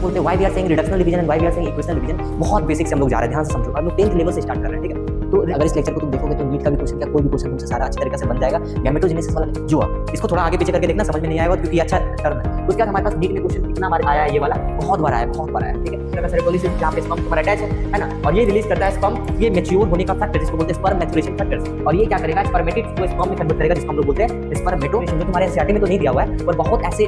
बोलते हैं why we are saying reductional division and why we are saying equational division. बहुत basic से हम लोग जा रहे हैं, ध्यान से समझो। हम लोग 10th लेवल से स्टार्ट कर रहे हैं, ठीक है। तो अगर इस लेक्चर को तुम देखोगे तो नीट का भी क्वेश्चन, क्या कोई भी क्वेश्चन तुमसे सारा अच्छी तरीके से बन जाएगा। गैमेटोजेनेसिस वाला जो इसको थोड़ा आगे पीछे करके देखना, समझ में नहीं आएगा क्योंकि अच्छा टर्म है। उसके बाद हमारे पास नीट में क्वेश्चन कितना बार आया है, ये वाला बहुत बार आया है, बहुत बार आया है, ठीक है। सेरेब्रोलिसिस जहां पे स्पर्म तुम्हारा अटैच है ना, और ये रिलीज करता है स्पर्म, ये मैच्योर होने का फैक्टर जिसको बोलते हैं स्पर्म मैच्योरेशन फैक्टर। और ये क्या करेगा, स्पर्मेटिड को स्पर्म में कन्वर्ट करेगा, जिसको हम लोग बोलते हैं स्पर्मेटोजेनेसिस। जो तुम्हारे एनसीईआरटी में तो नहीं दिया हुआ है, पर बहुत ऐसे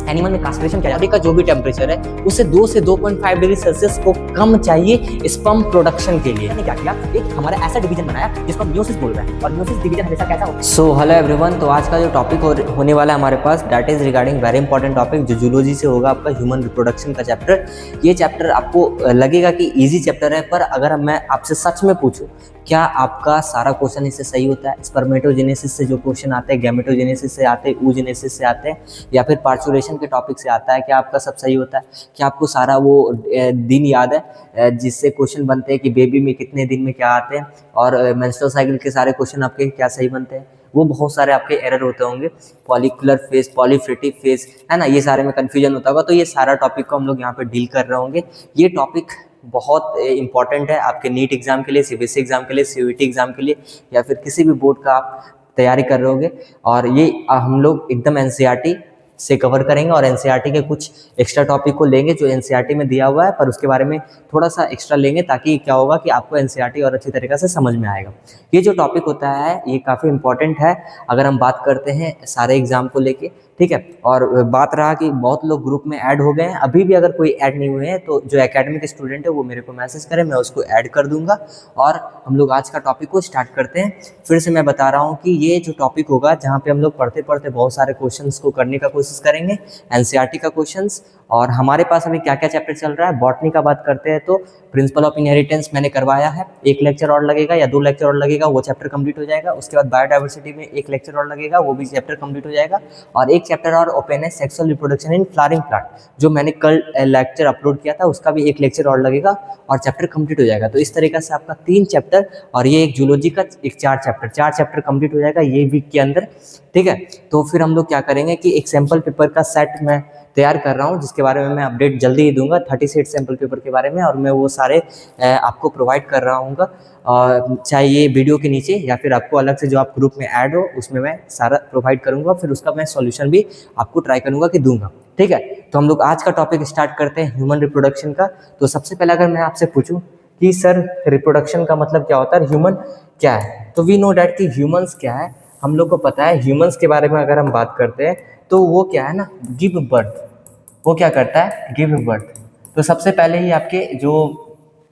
एनिमल में कास्ट्रेशन किया जाता है का जो भी टेम्परेचर है उससे 2 से 2.5 डिग्री सेल्सियस को कम चाहिए स्पर्म प्रोडक्शन के लिए। क्या किया, एक हमारा ऐसा डिवीजन बनाया जिसको हम मियोसिस बोल रहे हैं, और मियोसिस डिवीजन हमेशा कैसा होता है। सो हेलो एवरीवन, तो आज का जो टॉपिक होने वाला है हमारे पास, that is regarding very important topic जो जूलॉजी से होगा आपका, ह्यूमन रिप्रोडक्शन का चैप्टर। ये चैप्टर आपको लगेगा कि इजी चैप्टर है, पर अगर मैं आपसे सच में पूछूं क्या आपका सारा क्वेश्चन इससे सही होता है। स्पर्मेटोजेनेसिस से जो क्वेश्चन आते हैं, गैमेटोजेनेसिस से आते हैं, oogenesis से आते हैं, या फिर पार्चुरेशन के टॉपिक से आता है, क्या आपका सब सही होता है। क्या आपको सारा वो दिन याद है जिससे क्वेश्चन बनते हैं कि बेबी में कितने दिन में क्या आते हैं, और मेंस्ट्रुअल साइकिल के सारे क्वेश्चन आपके क्या सही बनते हैं। वो बहुत सारे आपके एरर होते होंगे, पॉलिकुलर फेज, पॉलीफ्रेटिव फेज, है ना, ये सारे में कंफ्यूजन होता होगा। तो ये सारा टॉपिक को हम लोग यहाँ पे डील कर रहे होंगे। ये टॉपिक बहुत इंपॉर्टेंट है आपके नीट एग्जाम के लिए, सीबीएसई एग्जाम के लिए, सीयूईटी एग्जाम के लिए, या फिर किसी भी बोर्ड का आप तैयारी कर रहे होगे। और ये हम लोग एकदम एनसीईआरटी से कवर करेंगे, और एनसीईआरटी के कुछ एक्स्ट्रा टॉपिक को लेंगे जो एनसीईआरटी में दिया हुआ है, पर उसके बारे में थोड़ा सा एक्स्ट्रा लेंगे, ताकि क्या होगा कि आपको एनसीईआरटी और अच्छी तरीके से समझ में आएगा। ये जो टॉपिक होता है ये काफ़ी इंपॉर्टेंट है अगर हम बात करते हैं सारे एग्जाम को लेके, ठीक है। और बात रहा कि बहुत लोग ग्रुप में ऐड हो गए हैं, अभी भी अगर कोई ऐड नहीं हुए हैं तो जो एकेडमिक स्टूडेंट है वो मेरे को मैसेज करें, मैं उसको ऐड कर दूंगा। और हम लोग आज का टॉपिक को स्टार्ट करते हैं। फिर से मैं बता रहा हूँ कि ये जो टॉपिक होगा जहाँ पे हम लोग पढ़ते पढ़ते बहुत सारे क्वेश्चंस को करने का कोशिश करेंगे, एनसीईआरटी का क्वेश्चंस। और हमारे पास अभी क्या क्या चैप्टर चल रहा है, बॉटनी का बात करते हैं तो प्रिंसिपल ऑफ इनहेरिटेंस मैंने करवाया है, 1 लेक्चर और लगेगा या 2 लेक्चर और लगेगा, वो चैप्टर कंप्लीट हो जाएगा। उसके बाद बायोडाइवर्सिटी में 1 लेक्चर और लगेगा, वो भी चैप्टर कंप्लीट हो जाएगा। और एक चैप्टर और ओपन है, sexual reproduction in flowering plant, जो मैंने कल लेक्चर अपलोड किया था, उसका भी 1 लेक्चर और लगेगा और चैप्टर कंप्लीट हो जाएगा। तो इस तरीके से आपका 3 चैप्टर, और ये एक जूलॉजी का एक 4 चैप्टर कंप्लीट हो जाएगा ये वीक के अंदर, ठीक है। तो फिर हम लोग क्या करेंगे कि एक सैम्पल पेपर का सेट मैं तैयार कर रहा हूँ, जिसके बारे में मैं अपडेट जल्दी ही दूंगा, 38 सैम्पल पेपर के बारे में, और मैं वो सारे आपको प्रोवाइड कर रहा हूँ, चाहे ये वीडियो के नीचे या फिर आपको अलग से जो आप ग्रुप में ऐड हो उसमें मैं सारा प्रोवाइड करूँगा। फिर उसका मैं सॉल्यूशन भी आपको ट्राई करूँगा कि दूंगा, ठीक है। तो हम लोग आज का टॉपिक स्टार्ट करते हैं ह्यूमन रिप्रोडक्शन का। तो सबसे पहले अगर मैं आपसे पूछूं कि सर रिप्रोडक्शन का मतलब क्या होता है, ह्यूमन क्या है, तो वी नो डैट कि ह्यूमंस क्या है, हम लोग को पता है। ह्यूमंस के बारे में अगर हम बात करते हैं तो वो क्या है ना, गिव बर्थ। वो क्या करता है, गिव बर्थ। तो सबसे पहले ही आपके जो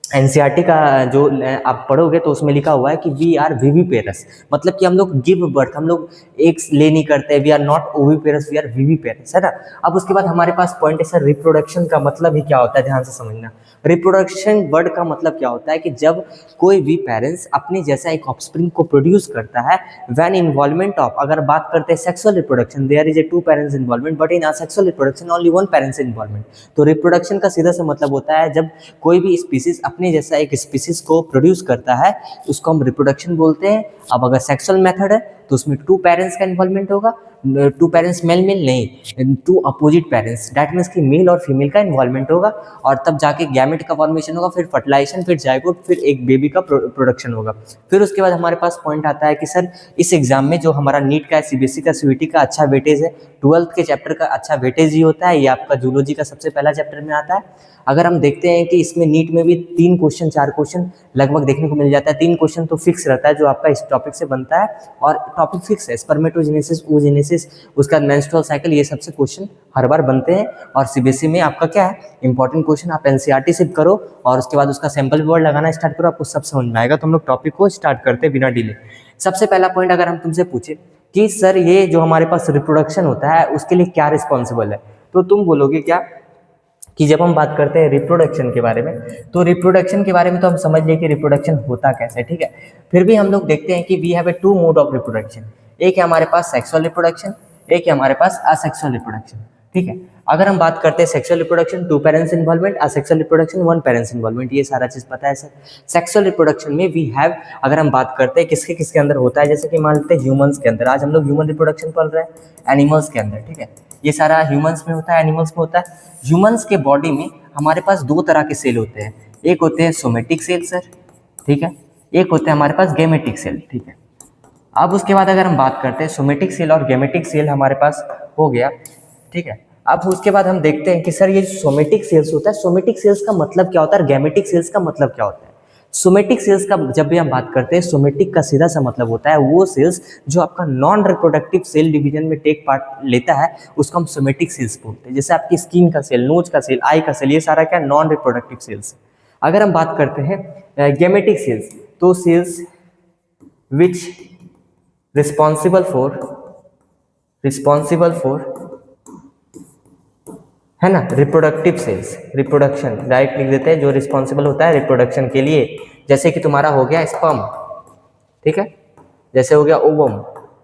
एनसीईआरटी का जो आप पढ़ोगे तो उसमें लिखा हुआ है कि वी आर विविपेरस, मतलब कि हम लोग गिव बर्थ, हम लोग एक ले नहीं करते, we are not oviparous, we are viviparous, है ना। अब उसके बाद हमारे पास पॉइंट है सर रिप्रोडक्शन का मतलब ही क्या होता है, ध्यान से समझना। रिप्रोडक्शन वर्ड का मतलब क्या होता है कि जब कोई भी पेरेंट्स अपने जैसा एक ऑफस्प्रिंग को प्रोड्यूस करता है, व्हेन इन्वॉल्वमेंट ऑफ, अगर बात करते हैं sexual reproduction, there is a 2 parents involvement, but in sexual reproduction only 1 parents involvement. तो रिप्रोडक्शन का सीधा सा मतलब होता है जब कोई भी स्पीसीज अपने जैसा एक स्पीसीज को प्रोड्यूस करता है, उसको हम रिप्रोडक्शन बोलते हैं। अब अगर सेक्सुअल मेथड है तो उसमें 2 पेरेंट्स का इन्वॉल्वमेंट होगा, 2 पेरेंट्स मेल नहीं, 2 अपोजिट पेरेंट्स, दैट मीन्स कि मेल और फीमेल का इन्वॉल्वमेंट होगा, और तब जाके गैमेट का फॉर्मेशन होगा, फिर फर्टिलाइजेशन, फिर जाइगोट, फिर एक बेबी का प्रोडक्शन होगा। फिर उसके बाद हमारे पास पॉइंट आता है कि सर इस एग्जाम में जो हमारा नीट का, सीबीएसई का, सीयूईटी का अच्छा वेटेज है, 12th के चैप्टर का अच्छा वेटेज ही होता है, ये आपका जूलॉजी का सबसे पहला चैप्टर में आता है। अगर हम देखते हैं कि इसमें नीट में भी 3 क्वेश्चन 4 क्वेश्चन लगभग देखने को मिल जाता है, 3 क्वेश्चन तो फिक्स रहता है जो आपका इस टॉपिक से बनता है, और टॉपिक फिक्स है, स्पर्मेटोजेनेसिस, oogenesis, उसका मेंस्ट्रुअल साइकिल, ये सबसे क्वेश्चन हर बार बनते हैं। और सीबीएसई में आपका क्या है, इंपॉर्टेंट क्वेश्चन आप एनसीईआरटी से करो और उसके बाद उसका सैंपल वर्ड लगाना स्टार्ट करो, आपको सब समझ में आएगा। तो हम लोग टॉपिक को स्टार्ट करते हैं बिना डिले। सबसे पहला पॉइंट अगर हम तुमसे पूछे कि सर ये जो हमारे पास रिप्रोडक्शन होता है उसके लिए क्या रिस्पॉन्सिबल है, तो तुम बोलोगे क्या कि जब हम बात करते हैं रिप्रोडक्शन के बारे में, तो रिप्रोडक्शन के बारे में तो हम समझ लिए कि रिप्रोडक्शन होता कैसे, ठीक है। फिर भी हम लोग देखते हैं कि we have a 2 mode of reproduction, एक है हमारे पास सेक्सुअल रिप्रोडक्शन, एक है हमारे पास असेक्सुअल रिप्रोडक्शन, ठीक है। अगर हम बात करते हैं sexual reproduction, 2 parents involvement, asexual reproduction 1 parents involvement, ये सारा चीज पता है सर। सेक्सुअल रिप्रोडक्शन में वी हैव, अगर हम बात करते हैं किसके किसके अंदर होता है, जैसे कि मान लेते हैं ह्यूमंस के अंदर, आज हम लोग ह्यूमन रिप्रोडक्शन पढ़ रहे हैं, एनिमल्स के अंदर, ठीक है। ये सारा ह्यूमंस में होता है, एनिमल्स में होता है। ह्यूमंस के बॉडी में हमारे पास दो तरह के सेल होते हैं, एक होते हैं सोमेटिक सेल सर, ठीक है, एक होते हैं हमारे पास गेमेटिक सेल, ठीक है। अब उसके बाद अगर हम बात करते हैं सोमेटिक सेल और गेमेटिक सेल हमारे पास हो गया, ठीक है। अब उसके बाद हम देखते हैं कि सर ये सोमेटिक सेल्स होता है, सोमेटिक सेल्स का मतलब क्या होता है और गेमेटिक सेल्स का मतलब क्या होता है। सोमेटिक सेल्स का जब भी हम बात करते हैं, सोमेटिक का सीधा सा मतलब होता है वो सेल्स जो आपका नॉन रिप्रोडक्टिव सेल डिवीजन में टेक पार्ट लेता है, उसको हम सोमेटिक सेल्स बोलते हैं। जैसे आपकी स्किन का सेल, नोज का सेल, आई का सेल, ये सारा क्या नॉन रिप्रोडक्टिव सेल्स। अगर हम बात करते हैं गेमेटिक सेल्स, तो सेल्स विच रिस्पॉन्सिबल फॉर है ना रिप्रोडक्टिव सेल्स, रिप्रोडक्शन डायरेक्ट लिख देते हैं, जो रिस्पॉन्सिबल होता है रिप्रोडक्शन के लिए। जैसे कि तुम्हारा हो गया स्पर्म, ठीक है, जैसे हो गया ओवम।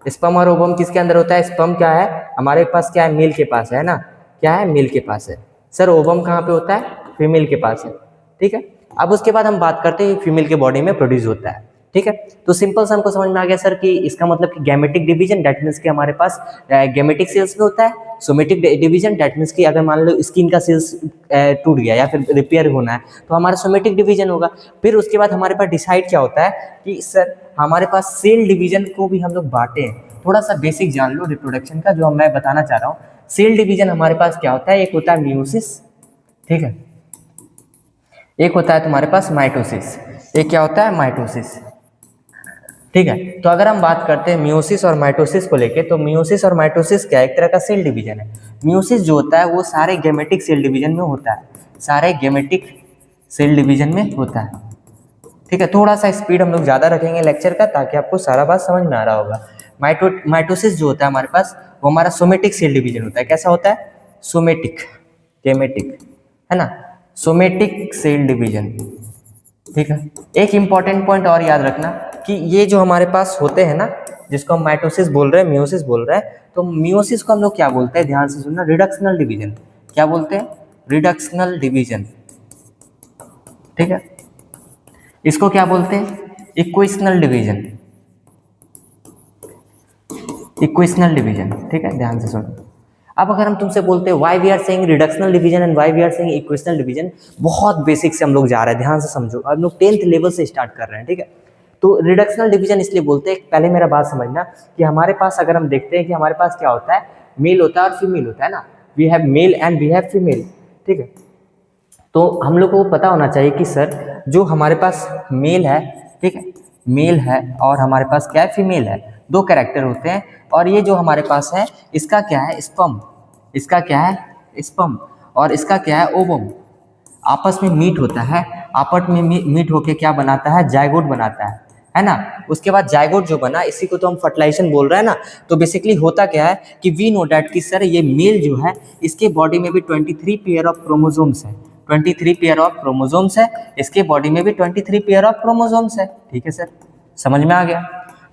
स्पर्म और ओवम किसके अंदर होता है? स्पर्म क्या है हमारे पास, क्या है मेल के पास है ना, क्या है मेल के पास है। सर ओवम कहाँ पे होता है? फीमेल के पास है, ठीक है। अब उसके बाद हम बात करते हैं फीमेल के बॉडी में प्रोड्यूस होता है, ठीक है। तो सिंपल सा हमको समझ में आ गया सर कि इसका मतलब कि गैमेटिक डिवीजन दैट मीन्स कि हमारे पास गैमेटिक सेल्स में होता है, सोमेटिक डिवीजन दैट मीन्स कि अगर मान लो स्किन का सेल्स टूट गया या फिर रिपेयर होना है तो हमारा सोमेटिक डिवीजन होगा। फिर उसके बाद हमारे पास डिसाइड क्या होता है कि सर हमारे पास सेल डिवीजन को भी हम लोग बांटे हैं। थोड़ा सा बेसिक जान लो रिप्रोडक्शन का, जो मैं बताना चाह रहा हूँ। सेल डिवीजन हमारे पास क्या होता है? एक होता है मियोसिस, ठीक है, एक होता है तुम्हारे पास माइटोसिस। एक क्या होता है? माइटोसिस, ठीक है। तो अगर हम बात करते हैं मियोसिस और माइटोसिस को लेके, तो मियोसिस और माइटोसिस क्या एक तरह का सेल डिवीजन है। मियोसिस जो होता है वो सारे गेमेटिक सेल डिवीजन में होता है, सारे गेमेटिक सेल डिवीजन में होता है, ठीक है। थोड़ा सा स्पीड हम लोग ज़्यादा रखेंगे लेक्चर का ताकि आपको सारा बात समझ में आ रहा होगा। माइटोसिस जो होता है हमारे पास वो हमारा सोमेटिक सेल डिवीजन होता है। कैसा होता है? सोमेटिक, गेमेटिक है ना, सोमेटिक सेल डिवीजन, ठीक है। एक इंपॉर्टेंट पॉइंट और याद रखना कि ये जो हमारे पास होते हैं ना, जिसको हम माइटोसिस बोल रहे हैं, मियोसिस बोल रहे हैं, तो मियोसिस को हम लोग क्या बोलते हैं? ध्यान से सुनना, रिडक्शनल डिवीजन। क्या बोलते हैं? रिडक्शनल डिवीजन, ठीक है। इसको क्या बोलते हैं? इक्वेशनल डिवीजन, इक्वेशनल डिवीजन, ठीक है, ध्यान से सुनो। अब अगर हम तुमसे बोलते हैं why we are saying reductional division and why we are saying equational division, बहुत बेसिक से हम लोग जा रहे हैं, ध्यान से समझो। अब लोग 10th लेवल से स्टार्ट कर रहे हैं, ठीक है। तो रिडक्शनल डिवीजन इसलिए बोलते हैं, पहले मेरा बात समझना कि हमारे पास अगर हम देखते हैं कि हमारे पास क्या होता है, मेल होता है और फीमेल होता है ना, we have male and we have female, ठीक है। तो हम लोग को पता होना चाहिए कि सर जो हमारे पास मेल है, ठीक है, मेल है और हमारे पास क्या है? फीमेल है, दो कैरेक्टर होते हैं। और ये जो हमारे पास है इसका क्या है? स्पर्म, इसका क्या है? स्पर्म, और इसका क्या है? ओवम। आपस में मीट होता है, आपस में मीट होके क्या बनाता है? जायगोट बनाता है ना। उसके बाद जायगोट जो बना, इसी को तो हम फर्टिलाइजेशन बोल रहे हैं ना। तो बेसिकली होता क्या है कि वी नो डैट कि सर ये मेल जो है इसके बॉडी में भी 23 पेयर ऑफ क्रोमोसोम्स है, 23 पेयर ऑफ क्रोमोसोम्स है, इसके बॉडी में भी 23 पेयर ऑफ क्रोमोसोम्स है, ठीक है सर, समझ में आ गया।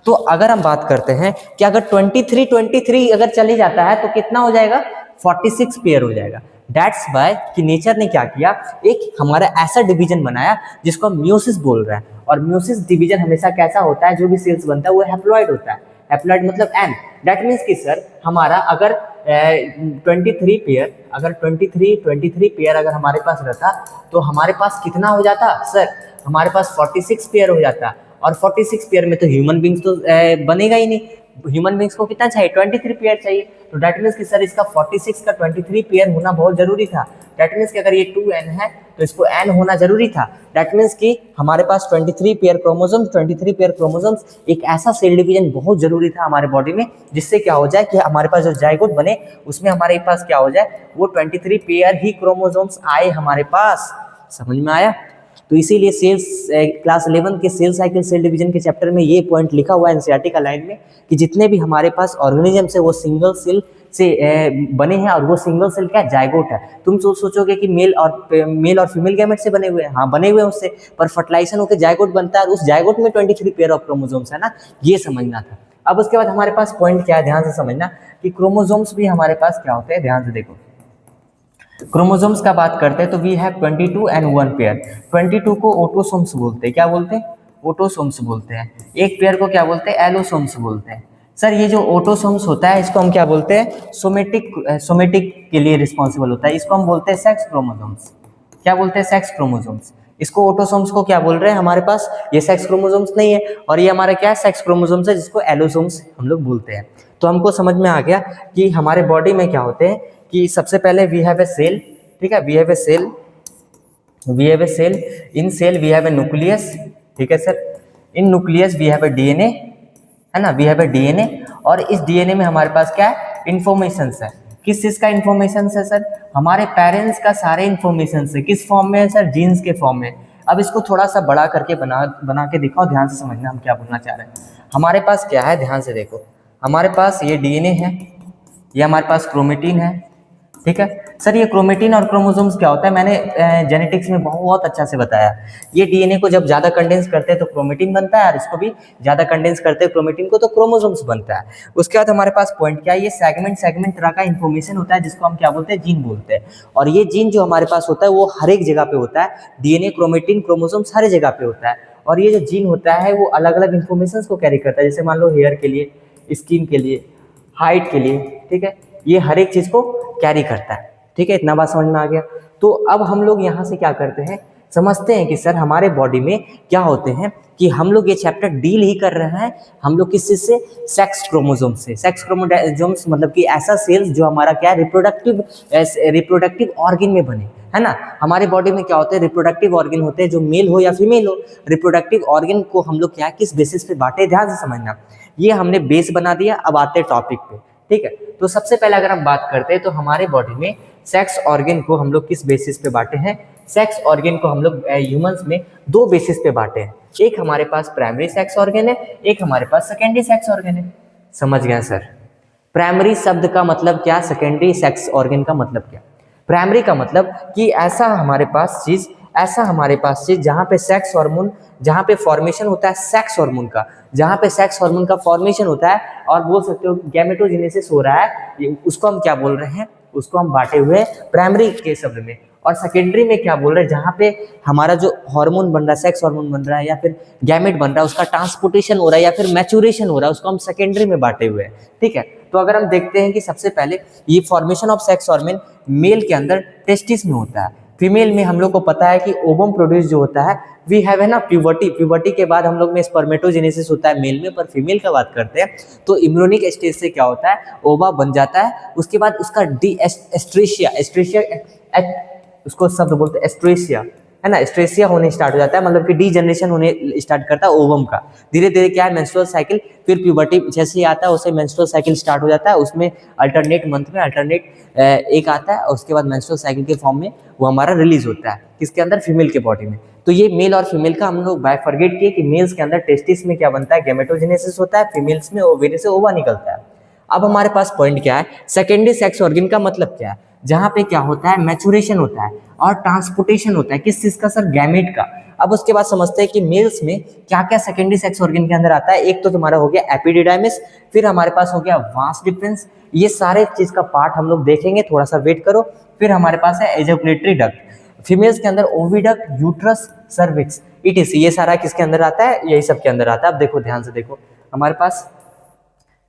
तो अगर हम बात करते हैं कि अगर 23 अगर चली जाता है तो कितना हो जाएगा? 46 पेयर हो जाएगा। दैट्स वाई कि नेचर ने क्या किया, एक हमारा ऐसा डिवीजन बनाया जिसको हम मियोसिस बोल रहे हैं। और मियोसिस डिवीजन हमेशा कैसा होता है? जो भी सेल्स बनता है वो हैप्लॉइड होता है। हैप्लॉइड मतलब एन, दैट मीन्स कि सर हमारा अगर 23 पेयर, अगर 23 पेयर अगर हमारे पास रहता तो हमारे पास कितना हो जाता सर? हमारे पास 46 पेयर हो जाता। और 46 पेयर में तो ह्यूमन बींग्स तो बनेगा ही नहीं। ह्यूमन बींग्स को कितना चाहिए? 23 पेयर चाहिए। तो दैट मीन्स कि सर इसका 46 का 23 पेयर होना बहुत जरूरी था। दैट मीन्स कि अगर ये 2n है तो इसको n होना जरूरी था। दैट मीन्स कि हमारे पास 23 पेयर क्रोमोसोम्स, 23 पेयर क्रोमोसोम्स, एक ऐसा सेल डिवीजन बहुत जरूरी था हमारे बॉडी में, जिससे क्या हो जाए कि हमारे पास जो जायगोट बने उसमें हमारे पास क्या हो जाए? वो 23 पेयर ही क्रोमोसोम्स आए हमारे पास। समझ में आया? तो इसीलिए सेल्स क्लास 11 के सेल साइकिल सेल डिवीजन के चैप्टर में ये पॉइंट लिखा हुआ है एनसीईआरटी का लाइन में कि जितने भी हमारे पास ऑर्गेनिजम्स है वो सिंगल सेल से बने हैं, और वो सिंगल सेल क्या? जायगोट है। तुम सोचोगे कि मेल और फीमेल गैमेट से बने हुए हैं, हाँ बने हुए हैं उससे, पर फर्टिलाइजेशन होकर जायगोट बनता है और उस जायगोट में 23 पेयर ऑफ क्रोमोसोम्स है ना, ये समझना था। अब उसके बाद हमारे पास पॉइंट क्या है, ध्यान से समझना कि क्रोमोसोम्स भी हमारे पास क्या होते हैं, ध्यान से देखो। क्रोमोसोम्स का बात करते हैं तो वी हैव 22 एंड 1 पेयर। 22 को ऑटोसोम्स बोलते हैं, क्या बोलते हैं? ऑटोसोम्स बोलते हैं। एक पेयर को क्या बोलते हैं? एलोसोम्स बोलते हैं। सर ये जो ऑटोसोम्स होता है इसको हम क्या बोलते हैं? सोमेटिक के लिए रिस्पॉन्सिबल होता है, इसको हम बोलते हैं सेक्स क्रोमोसोम्स, क्या बोलते हैं, सेक्स क्रोमोसोम्स। इसको ऑटोसोम्स को क्या बोल रहे हैं हमारे पास, ये सेक्स क्रोमोसोम्स नहीं है, और ये हमारा क्या है, सेक्स क्रोमोसोम्स है, जिसको एलोसोम्स हम लोग बोलते हैं। तो हमको समझ में आ गया कि हमारे बॉडी में क्या होते हैं कि सबसे पहले वी हैव ए सेल, ठीक है, we have a cell, in cell we have a nucleus, ठीक है sir, in nucleus we have a DNA, है ना, वी हैव ए डीएनए, और इस डीएनए में हमारे पास क्या है, इन्फॉर्मेशन है। किस चीज का इन्फॉर्मेशन है सर, हमारे पेरेंट्स का सारे इन्फॉर्मेशन है, किस फॉर्म में है सर, जीन्स के फॉर्म में। अब इसको थोड़ा सा बड़ा करके बना के दिखाओ, ध्यान से समझना हम क्या बोलना चाह रहे हैं। हमारे पास क्या है, ध्यान से देखो, हमारे पास ये डीएनए है, ये हमारे पास क्रोमेटिन है, ठीक है सर। ये क्रोमेटिन और क्रोमोसोम्स क्या होता है, मैंने जेनेटिक्स में बहुत अच्छा से बताया। ये डीएनए को जब ज़्यादा कंडेंस करते हैं तो क्रोमेटिन बनता है, और इसको भी ज़्यादा कंडेंस करते हैं क्रोमेटिन को तो क्रोमोसोम्स बनता है। उसके बाद हमारे पास पॉइंट क्या है, ये सेगमेंट तरह का इन्फॉर्मेशन होता है, जिसको हम क्या बोलते हैं, जीन बोलते हैं। और ये जीन जो हमारे पास होता है वो हर एक जगह पे होता है, डीएनए, क्रोमेटिन, क्रोमोसोम्स हर जगह पे होता है। और ये जो जीन होता है वो अलग अलग इन्फॉर्मेशन को कैरी करता है, जैसे मान लो हेयर के लिए, स्किन के लिए, हाइट के लिए, ठीक है, ये हर एक चीज़ को कैरी करता है, ठीक है। इतना बात समझ में आ गया। तो अब हम लोग यहाँ से क्या करते हैं, समझते हैं कि सर हमारे बॉडी में क्या होते हैं, कि हम लोग ये चैप्टर डील ही कर रहे हैं हम लोग किस चीज़ से, सेक्स क्रोमोसोम से। सेक्स क्रोमोसोम्स मतलब कि ऐसा सेल्स जो हमारा क्या रिप्रोडक्टिव ऑर्गन में बने, है ना। हमारे बॉडी में क्या होते हैं, रिप्रोडक्टिव ऑर्गन होते हैं, जो मेल हो या फीमेल हो। रिप्रोडक्टिव ऑर्गन को हम लोग क्या, किस बेसिस पे बांटे, ध्यान से समझना। ये हमने बेस बना दिया, अब आते हैं टॉपिक पे, ठीक है। तो सबसे पहले अगर हम बात करते हैं तो हमारे बॉडी में सेक्स ऑर्गन को हम लोग किस बेसिस पे बांटे हैं, सेक्स ऑर्गन को हम लोग ह्यूमंस में दो बेसिस पे बांटे हैं। एक हमारे पास प्राइमरी सेक्स ऑर्गन है, एक हमारे पास सेकेंडरी सेक्स ऑर्गन है। समझ गए सर, प्राइमरी शब्द का मतलब क्या, सेकेंडरी सेक्स ऑर्गन का मतलब क्या। प्राइमरी का मतलब कि ऐसा हमारे पास चीज जहाँ पे सेक्स हार्मोन, जहाँ पे फॉर्मेशन होता है सेक्स हार्मोन का, जहाँ पे सेक्स हार्मोन का फॉर्मेशन होता है, और बोल सकते हो गैमेटोजेनेसिस हो रहा है, उसको हम क्या बोल रहे हैं, उसको हम बांटे हुए प्राइमरी के शब्द में। और सेकेंडरी में क्या बोल रहे हैं, जहाँ पे हमारा जो हार्मोन बन रहा है, सेक्स हार्मोन बन रहा है या फिर गैमेट बन रहा है, उसका ट्रांसपोर्टेशन हो रहा है या फिर मैच्योरेशन हो रहा है, उसको हम सेकेंडरी में बांटे हुए हैं, ठीक है। तो अगर हम देखते हैं कि सबसे पहले ये formation of sex hormone mail के अंदर टेस्टिस में होता है, फीमेल में हम लोग को पता है कि ओवम प्रोड्यूस जो होता है, वी हैव है ना प्यूबर्टी के बाद हम लोग में स्पर्मेटोजेनेसिस होता है मेल में। पर फीमेल का बात करते हैं तो इम्ब्रियोनिक स्टेज से क्या होता है, ओवा बन जाता है, उसके बाद उसका एस्ट्रेशिया उसको शब्द बोलते हैं एस्ट्रेशिया, है ना, एस्ट्रेशिया होने स्टार्ट हो जाता है, मतलब कि डी जनरेशन होने स्टार्ट करता है ओवम का। धीरे धीरे क्या है, मेंस्ट्रुअल साइकिल, फिर प्यूबर्टी जैसे ही आता है उससे मेंस्ट्रुअल साइकिल स्टार्ट हो जाता है, उसमें अल्टरनेट मंथ में एक आता है, और उसके बाद मेंस्ट्रुअल साइकिल के फॉर्म में वो हमारा रिलीज होता है, किसके अंदर, फीमेल के बॉडी में। तो ये मेल और फीमेल का हम लोग बाइफरगेट किए कि मेल्स के अंदर टेस्टिस में क्या बनता है, गैमेटोजेनेसिस होता है, फीमेल्स में ओवेरी से ओवा निकलता है। अब हमारे पास पॉइंट क्या है, सेकेंडरी सेक्स ऑर्गन का मतलब क्या है, जहाँ पे क्या होता है, मैच्योरेशन होता है और ट्रांसपोर्टेशन होता है, किस चीज का सर, गैमेट का। अब उसके बाद समझते हैं कि मेल्स में क्या क्या सेकेंडरी सेक्स ऑर्गन के अंदर आता है। एक तो तुम्हारा हो गया एपिडिडाइमिस, फिर हमारे पास हो गया वास डिफरेंस, ये सारे चीज का पार्ट हम लोग देखेंगे, थोड़ा सा वेट करो। फिर हमारे पास है एजैकुलेटरी डक्ट, फीमेल्स के अंदर ओविडक्ट, यूट्रस, सर्विक्स, इटिस, ये सारा किसके अंदर आता है, यही सब के अंदर आता है। अब देखो ध्यान से देखो, हमारे पास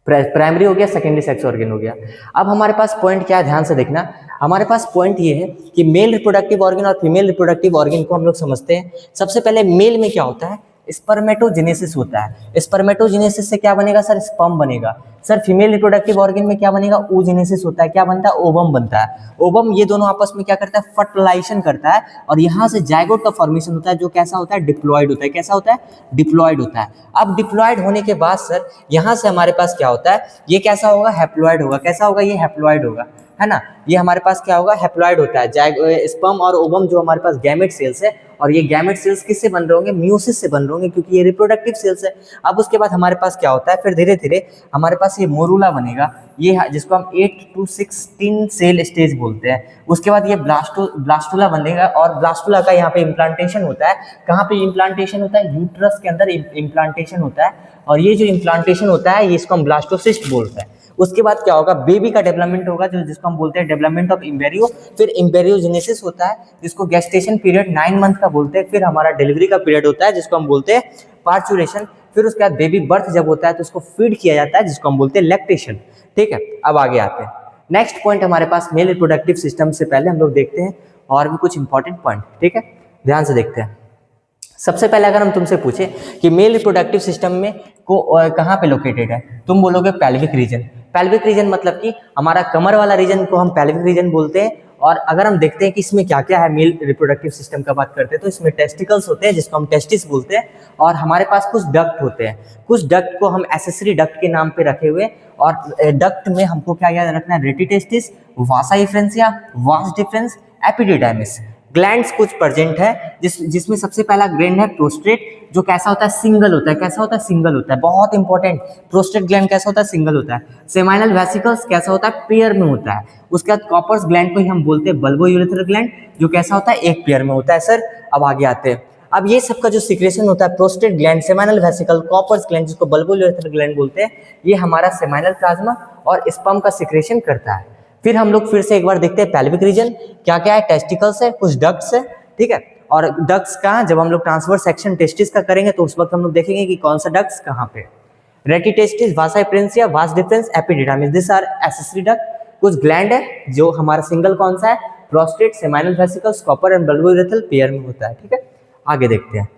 प्राइमरी हो गया, सेकेंडरी सेक्स ऑर्गन हो गया। अब हमारे पास पॉइंट क्या है, ध्यान से देखना, हमारे पास पॉइंट ये है कि मेल रिप्रोडक्टिव ऑर्गन और फीमेल रिप्रोडक्टिव ऑर्गन को हम लोग समझते हैं। सबसे पहले मेल में क्या होता है, स्पर्मेटोजेनेसिस होता है। स्पर्मेटोजेनेसिस से क्या बनेगा सर, स्पर्म बनेगा। सर फीमेल रिप्रोडक्टिव ऑर्गन में क्या बनेगा, oogenesis होता है, क्या बनता है, ओवम बनता है। ओवम ये दोनों आपस में क्या करता है, फर्टिलाइजेशन करता है, और यहाँ से जाइगोट का फॉर्मेशन होता है, जो कैसा होता है, डिप्लॉयड होता है। कैसा होता है, डिप्लॉयड होता है। अब डिप्लॉयड होने के बाद सर यहाँ से हमारे पास क्या होता है, ये कैसा होगा, हैप्लॉयड होगा। कैसा होगा, ये हैप्लॉयड होगा, है ना। ये हमारे पास क्या होगा, हैप्लॉयड होता है। स्पर्म और ओवम जो हमारे पास गैमेट सेल्स है, और ये गैमेट सेल्स किससे बन रहे होंगे, मियोसिस से बन रहे होंगे, क्योंकि ये रिप्रोडक्टिव सेल्स है। अब उसके बाद हमारे पास क्या होता है, फिर धीरे धीरे हमारे पास ये मोरूला बनेगा, ये जिसको हम 8 to 16 सेल स्टेज बोलते हैं। उसके बाद ये ब्लास्टुला बनेगा, और ब्लास्टुला का यहाँ पे इम्प्लांटेशन होता है। कहाँ पे इम्प्लांटेशन होता है, यूट्रस के अंदर इम्प्लांटेशन होता है, और ये जो इम्प्लांटेशन होता है ये इसको हम ब्लास्टोसिस्ट बोलते हैं। उसके बाद क्या होगा, बेबी का डेवलपमेंट होगा, जो जिसको हम बोलते हैं डेवलपमेंट ऑफ एम्ब्रियो। फिर एम्ब्रियोजेनेसिस होता है, जिसको गेस्टेशन पीरियड 9 मंथ का बोलते हैं। फिर हमारा डिलीवरी का पीरियड होता है, जिसको हम बोलते हैं पार्चुरेशन। फिर उसके बाद बेबी बर्थ जब होता है तो उसको फीड किया जाता है, जिसको हम बोलते हैं लैक्टेशन। ठीक है, अब आगे आते हैं। नेक्स्ट पॉइंट हमारे पास मेल रिप्रोडक्टिव सिस्टम से पहले हम लोग देखते हैं और भी कुछ इंपॉर्टेंट पॉइंट, ठीक है, ध्यान से देखते हैं। सबसे पहले अगर हम तुमसे पूछे कि मेल रिप्रोडक्टिव सिस्टम में को कहाँ पे लोकेटेड है, तुम बोलोगे पेल्विक रीजन। पेल्विक रीजन मतलब कि हमारा कमर वाला रीजन को हम पेल्विक रीजन बोलते हैं। और अगर हम देखते हैं कि इसमें क्या क्या है, मेल रिप्रोडक्टिव सिस्टम का बात करते हैं तो इसमें टेस्टिकल्स होते हैं जिसको हम टेस्टिस बोलते हैं, और हमारे पास कुछ डक्ट होते हैं। कुछ डक्ट को हम एसेसरी डक्ट के नाम पे रखे हुए, और डक्ट में हमको क्या याद रखना है, rete testis, vasa efferentia, vas deferens, epididymis. Glands कुछ प्रेजेंट है जिसमें सबसे पहला ग्लैंड है प्रोस्टेट, जो कैसा होता है, सिंगल होता है। कैसा होता है, सिंगल होता है, बहुत इंपॉर्टेंट। प्रोस्टेट ग्लैंड कैसा होता है, सिंगल होता है। सेमाइनल वेसिकल्स कैसा होता है, पेयर में होता है। उसके बाद कॉपर्स ग्लैंड को ही हम बोलते हैं बल्बो यूरेथ्रल ग्लैंड, जो कैसा होता है, एक पेयर में होता है। सर अब आगे आते हैं। अब ये सबका जो सिक्रेशन होता है, prostate gland, seminal vesicle, Cowper's gland जिसको बल्बो यूरेथ्रल ग्लैंड बोलते हैं, ये हमारा सेमाइनल प्लाज्मा और स्पर्म का सिक्रेशन करता है। फिर हम लोग फिर से एक बार देखते हैं पेल्विक रीजन क्या क्या है, टेस्टिकल्स है, कुछ डक्ट्स है, ठीक है। और डक्ट्स कहाँ, जब हम लोग ट्रांसवर्स सेक्शन टेस्टिस का करेंगे तो उस वक्त हम लोग देखेंगे कि कौन सा डक्ट्स कहाँ पे। Rete testis, vasa efferentia, vas deferens, epididymis, this are accessory duct. कुछ ग्लैंड है जो हमारा सिंगल कौन सा है, prostate, seminal vesicles, Cowper and bulbourethral pair में होता है, ठीक है। आगे देखते हैं।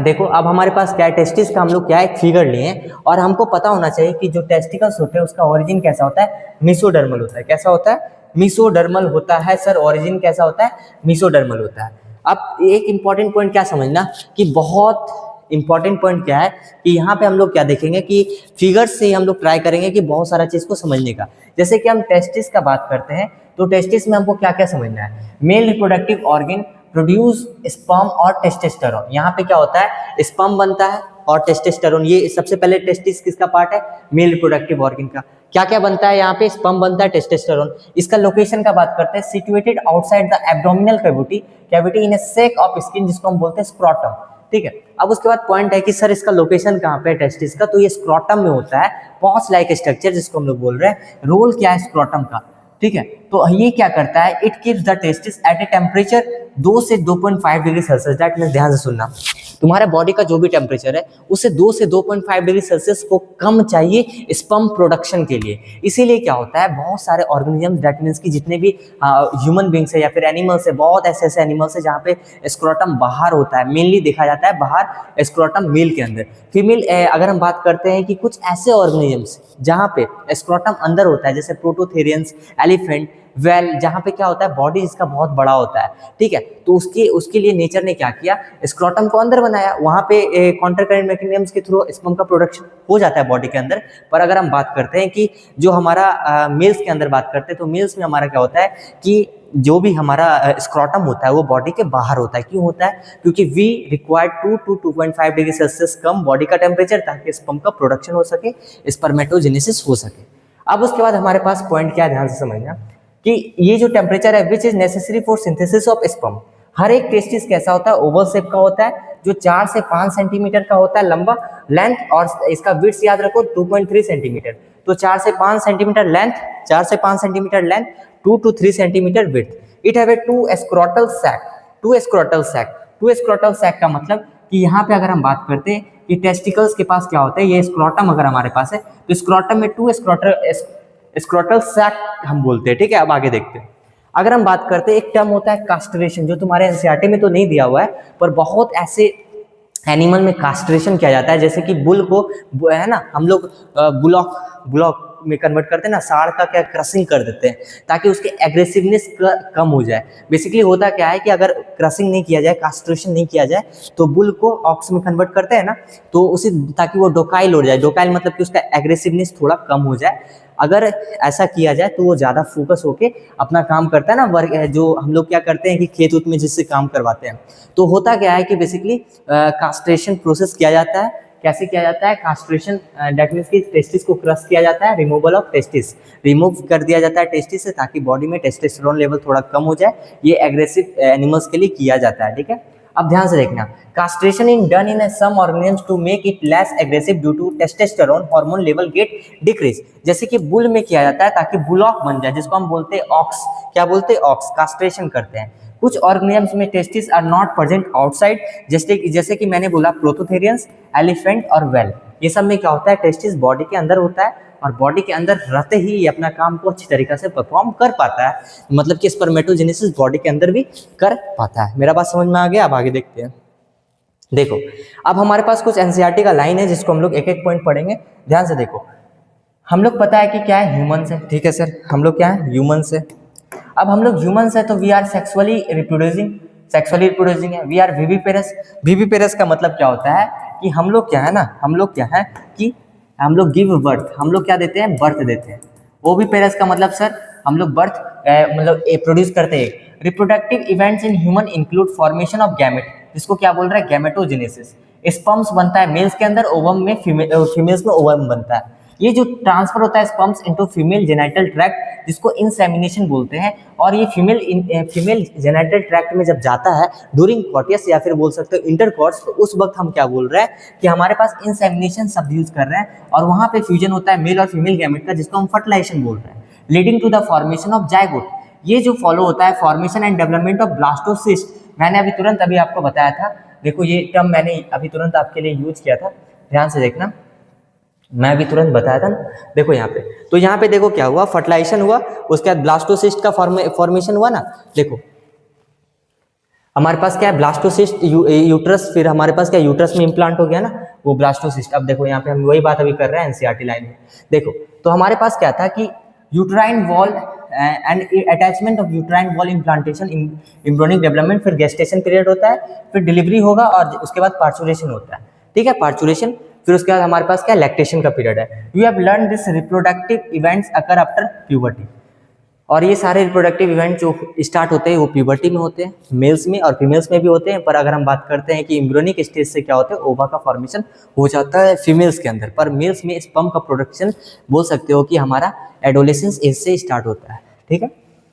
देखो अब हमारे पास क्या है, टेस्टिस का हम लोग क्या है, एक फिगर लिए हैं, और हमको पता होना चाहिए कि जो टेस्टिकल्स होते हैं उसका ओरिजिन कैसा होता है, मेसोडर्मल होता है। कैसा होता है, मेसोडर्मल होता है। सर ओरिजिन कैसा होता है, मेसोडर्मल होता है। अब एक इंपॉर्टेंट पॉइंट क्या समझना, कि बहुत इंपॉर्टेंट पॉइंट क्या है कि यहाँ पे हम लोग क्या देखेंगे कि फिगर्स से हम लोग ट्राई करेंगे कि बहुत सारा चीज़ को समझने का। जैसे कि हम टेस्टिस का बात करते हैं तो टेस्टिस में हमको क्या क्या समझना है, male reproductive organ produce sperm और टेस्टोस्टेरोन। यहाँ पे क्या होता है, स्पर्म बनता है और टेस्टोस्टेरोन। ये सबसे पहले टेस्टिस किसका पार्ट है, मेल रिप्रोडक्टिव ऑर्गन का। क्या क्या बनता है यहाँ पे, स्पर्म बनता है, टेस्टोस्टेरोन। इसका लोकेशन का बात करते हैं, situated outside the abdominal cavity in a sac of skin, जिसको हम बोलते हैं स्क्रोटम, ठीक है। अब उसके बाद पॉइंट है कि सर इसका लोकेशन कहाँ पे है टेस्टिस का, तो ये स्क्रोटम में होता है, पॉच लाइक स्ट्रक्चर जिसको हम लोग बोल रहे हैं। रोल क्या है स्क्रोटम का, ठीक है। तो ये क्या करता है, it keeps the testis at a temperature 2 से 2.5 डिग्री सेल्सियस। दैट मींस, ध्यान से सुनना, तुम्हारे बॉडी का जो भी टेम्परेचर है उससे 2 से 2.5 डिग्री सेल्सियस को कम चाहिए स्पर्म प्रोडक्शन के लिए। इसीलिए क्या होता है, बहुत सारे ऑर्गेनिज्म, दैट मींस कि जितने भी ह्यूमन बींग्स है या फिर एनिमल्स है, बहुत ऐसे एनिमल्स है जहाँ पे स्क्रोटम बाहर होता है, मेनली देखा जाता है बाहर स्क्रोटम मेल के अंदर। फीमेल अगर हम बात करते हैं कि कुछ ऐसे ऑर्गेनिजम्स जहाँ पे स्क्रोटम अंदर होता है, जैसे प्रोटोथेरियंस, एलिफेंट, वेल, जहाँ पे क्या होता है, बॉडी जिसका बहुत बड़ा होता है, ठीक है। तो उसके लिए नेचर ने क्या किया, स्क्रोटम को अंदर बनाया, वहाँ पे काउंटर करंट मैकेनिज्म्स के थ्रू स्पर्म का प्रोडक्शन हो जाता है बॉडी के अंदर। पर अगर हम बात करते हैं कि जो हमारा मेल्स के अंदर बात करते हैं, तो मेल्स में हमारा क्या होता है कि जो भी हमारा स्क्रोटम होता है वो बॉडी के बाहर होता है। क्यों होता है, क्योंकि we require 2 to 2.5 degree Celsius कम बॉडी का टेम्परेचर, ताकि स्पर्म का प्रोडक्शन हो सके, स्पर्मेटोजेनेसिस हो सके। अब उसके बाद हमारे पास पॉइंट क्या है, ध्यान से समझना, कि ये जो टेम्परेचर है which is necessary for synthesis of sperm. हर एक टेस्टिस कैसा होता है, ओवल शेप का होता है, जो 4 से 5 सेंटीमीटर का होता है लंबा लेंथ, और इसका विड्थ याद रखो 2.3 सेंटीमीटर। तो 4 से 5 सेंटीमीटर लेंथ, 4 से 5 centimetre length, 2 to 3 centimetre width. It have a 2 scrotal sac. 2 scrotal sac, 2 scrotal sac का मतलब कि यहाँ पे अगर हम बात करते हैं कि टेस्टिकल्स के पास क्या होता है, ये स्क्रोटम अगर हमारे पास है तो स्क्रोटम में 2 स्क्रोटल सैक हम बोलते हैं, ठीक है। अब आगे देखते हैं। अगर हम बात करते हैं, एक टर्म होता है कास्ट्रेशन, जो तुम्हारे एनसीईआरटी में तो नहीं दिया हुआ है, पर बहुत ऐसे एनिमल में कास्ट्रेशन किया जाता है। जैसे कि बुल को है ना, हम लोग बुलॉक में कन्वर्ट करते हैं ना, साढ़ का क्या क्रशिंग कर देते हैं ताकि उसके एग्रेसिवनेस कम हो जाए। बेसिकली होता क्या है कि अगर क्रशिंग नहीं किया जाए, कास्ट्रेशन नहीं किया जाए, तो बुल को ऑक्स में कन्वर्ट करते हैं ना, तो उसी ताकि वो डोकाइल हो जाए। डोकाइल मतलब कि उसका एग्रेसिवनेस थोड़ा कम हो जाए। अगर ऐसा किया जाए तो वो ज़्यादा फोकस होके अपना काम करता है ना, वर्क जो हम लोग क्या करते हैं कि खेत उत में जिससे काम करवाते हैं। तो होता क्या है कि बेसिकली कास्ट्रेशन प्रोसेस किया जाता है। कैसे किया जाता है कास्ट्रेशन, दैट मीन्स कि टेस्टिस को क्रश किया जाता है, रिमूवल ऑफ टेस्टिस, रिमूव कर दिया जाता है टेस्टिस से, ताकि बॉडी में टेस्टोस्टेरोन लेवल थोड़ा कम हो जाए। ये एग्रेसिव एनिमल्स के लिए किया जाता है, ठीक है। अब ध्यान से देखना, castration in done in some organisms to make it less aggressive due to testosterone hormone level get decrease. जैसे कि बुल में किया जाता है ताकि बुलॉक बन जाए, जिसको हम बोलते हैं ऑक्स। क्या बोलते हैं, ऑक्स। कास्ट्रेशन करते हैं। कुछ ऑर्गेनिजम्स में testis are not present outside, जैसे कि मैंने बोला प्रोटोथेरियंस, एलिफेंट और वेल, ये सब में क्या होता है, टेस्टिस बॉडी के अंदर होता है और बॉडी के अंदर रहते ही ये अपना काम को अच्छी तरीके से परफॉर्म कर पाता है, मतलब कि स्पर्मेटोजेनेसिस बॉडी के अंदर भी कर पाता है। मेरा बात समझ में आ गया? अब आगे देखते हैं। देखो अब हमारे पास कुछ एनसीईआरटी का लाइन है जिसको हम लोग एक एक पॉइंट पढ़ेंगे, ध्यान से देखो। हम लोग पता है कि क्या है, ह्यूमंस है, ठीक है सर, हम लोग क्या है, ह्यूमंस है। अब हम लोग ह्यूमंस है तो वी आर सेक्सुअली रिप्रोड्यूसिंग है, वी आर विविपेरस। विविपेरस का मतलब क्या होता है कि हम लोग क्या है ना, हम लोग क्या है कि हम लोग गिव बर्थ, हम लोग क्या देते हैं, बर्थ देते हैं। ओविपेरस का मतलब सर हम लोग बर्थ मतलब प्रोड्यूस करते हैं। Reproductive events in human include formation of gamete, जिसको क्या बोल रहा है, गैमेटोजेनेसिस। स्पर्म्स बनता है मेल्स के अंदर, ओवम में फीमेल्स में ओवम बनता है। ये जो ट्रांसफर होता है sperms into female genital tract, जिसको इंसेमिनेशन बोलते हैं, और ये फीमेल जेनिटल ट्रैक्ट में जब जाता है ड्यूरिंग कॉर्टियस या फिर बोल सकते हो इंटरकॉर्स, तो उस वक्त हम क्या बोल रहे हैं कि हमारे पास इंसेमिनेशन शब्द यूज कर रहे हैं और वहां पे फ्यूजन होता है मेल और फीमेल गैमेट का, जिसको हम फर्टिलाइजेशन बोल रहे हैं, leading to the formation of zygote. ये जो फॉलो होता है formation and development of blastocyst, मैंने अभी तुरंत अभी आपको बताया था, देखो ये टर्म मैंने अभी तुरंत आपके लिए यूज किया था, ध्यान से देखना, मैं अभी तुरंत बताया था ना। देखो यहाँ पे, तो यहाँ पे देखो क्या हुआ, फर्टिलाइजेशन हुआ, उसके बाद ब्लास्टोसिस्ट का फॉर्मेशन हुआ ना। देखो हमारे पास क्या है, ब्लास्टोसिस्ट यूट्रस, फिर हमारे पास क्या यूट्रस में इम्प्लांट हो गया ना वो ब्लास्टोसिस्ट। अब देखो यहाँ पे हम वही बात अभी कर रहे हैं एनसीईआरटी लाइन में। देखो तो हमारे पास क्या था कि uterine wall and attachment of uterine wall implantation, embryonic development, फिर गेस्टेशन पीरियड होता है, फिर डिलीवरी होगा और उसके बाद पार्चुरेशन होता है, ठीक है, पार्चुरेशन। फिर उसके बाद हमारे पास क्या, लैक्टेशन का पीरियड है। You have learn this reproductive events occur after puberty, और ये सारे रिप्रोडक्टिव इवेंट जो स्टार्ट होते हैं वो प्यूबर्टी में होते हैं, मेल्स में और फीमेल्स में भी होते हैं। पर अगर हम बात करते हैं कि एम्ब्रियोनिक स्टेज से क्या होता है, ओवा का फॉर्मेशन हो जाता है फीमेल्स के अंदर, पर मेल्स में स्पर्म का प्रोडक्शन बोल सकते हो कि हमारा एडोलेसेंस एज से स्टार्ट होता है, ठीक है।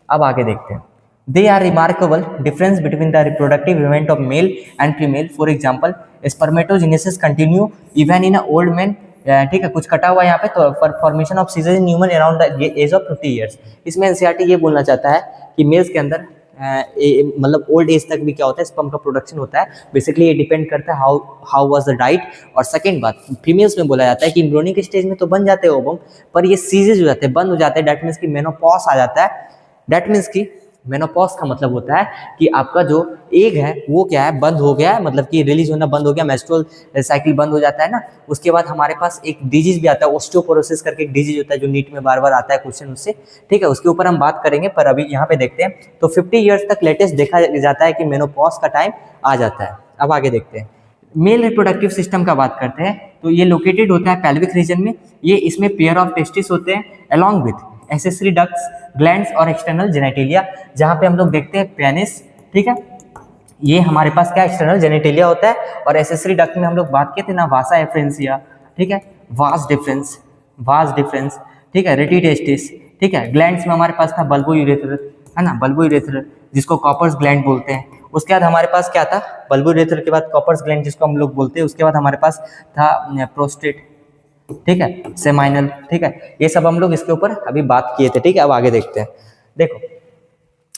अब आगे देखते हैं। They are remarkable difference between the reproductive event of male and female, for example spermatogenesis continue even in a old man, ठीक है, कुछ कटा हुआ यहाँ पे, तो formation of seizure in human around the age of 50 years. इसमें NCERT ये बोलना चाहता है कि मेल्स के अंदर मतलब ओल्ड एज तक भी क्या होता है, स्पर्म का प्रोडक्शन होता है। बेसिकली ये डिपेंड करता है हाउ वाज द डाइट। और सेकंड बात, फीमेल्स में बोला जाता है कि एम्ब्रियोनिक स्टेज में तो बन जाते हैं ओवम, पर ये सीजेज हो जाते हैं, बंद हो जाते हैं। दैट मीन्स कि मेनोपॉज आ जाता है। दैट मीन्स कि मेनोपॉज का मतलब होता है कि आपका जो एग है वो क्या है, बंद हो गया है, मतलब कि रिलीज होना बंद हो गया, मेंस्ट्रुअल साइकिल बंद हो जाता है ना। उसके बाद हमारे पास एक डिजीज भी आता है, ऑस्टियोपोरोसिस करके एक डिजीज होता है जो नीट में बार बार आता है क्वेश्चन उससे, ठीक है, उसके ऊपर हम बात करेंगे। पर अभी यहाँ पे देखते हैं तो 50 ईयर्स तक लेटेस्ट देखा जाता है कि मेनोपॉज का टाइम आ जाता है। अब आगे देखते हैं, मेल रिप्रोडक्टिव सिस्टम का बात करते हैं तो ये लोकेटेड होता है पेल्विक रीजन में। ये इसमें पेयर ऑफ टेस्टिस होते हैं along with accessory ducts, glands और एक्सटर्नल जेनेटेलिया, जहाँ पे हम लोग देखते हैं पेनिस, ठीक है, ये हमारे पास क्या एक्सटर्नल जेनेटेलिया होता है। और एसेसरी डक्ट में हम लोग बात किए थे ना, वासा एफ्रेंसिया, ठीक है, वास डिफरेंस, ठीक है, रेटिटेस्टिस, ठीक है। ग्लैंड्स में हमारे पास था बल्बो यूरेथ्रल, है ना, बल्बो यूरेथ्रल जिसको कॉपर्स ग्लैंड बोलते हैं। उसके बाद हमारे पास क्या था, बल्बो यूरेथ्रल के बाद कॉपर्स ग्लैंड जिसको हम लोग बोलते हैं। उसके बाद हमारे पास था प्रोस्टेट, ठीक है, सेमाइनल, ठीक है, ये सब हम लोग इसके ऊपर अभी बात किए थे, ठीक है। अब आगे देखते हैं। देखो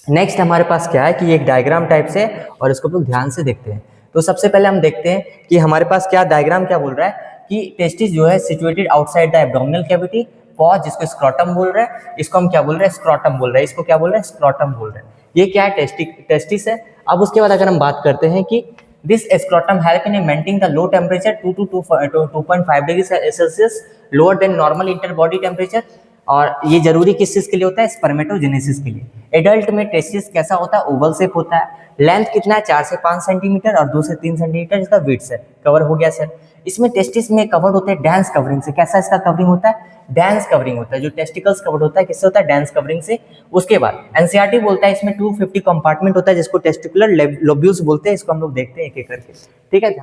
नेक्स्ट हमारे पास क्या है कि ये एक डायग्राम टाइप से, और इसको लोग ध्यान से देखते हैं। तो सबसे पहले हम देखते हैं कि हमारे पास क्या डायग्राम क्या बोल रहा है कि टेस्टिस जो है situated outside the abdominal cavity, pause जिसको स्क्रोटम बोल रहे हैं, इसको हम क्या बोल रहे हैं, स्क्रोटम बोल रहे हैं, इसको क्या बोल रहे हैं, स्क्रोटम बोल रहे हैं। ये क्या है, टेस्टिस है। अब उसके बाद अगर हम बात करते हैं कि this scrotum help in maintaining the low temperature 2 to 2.5 degree Celsius lower than normal interbody temperature, और ये जरूरी किस चीज के लिए होता है, स्पर्मेटोजेनेसिस के लिए। एडल्ट में टेस्टिस कैसा होता है, ओवल शेप होता है। लेंथ कितना है, 4 से 5 सेंटीमीटर और 2 से 3 सेंटीमीटर इसका विड्थ है। कवर हो गया सर। इसमें टेस्टिस में कवर्ड होते हैं डेंस कवरिंग से। कैसा इसका कवरिंग होता है, डेंस कवरिंग होता है। जो टेस्टिकल्स कवर्ड होता है किससे होता है, डेंस कवरिंग से। उसके बाद एनसीईआरटी बोलता है इसमें 250 कंपार्टमेंट होता है जिसको टेस्टिकुलर लोब्यूल्स बोलते हैं। इसको हम लोग देखते हैं एक एक करके, ठीक है।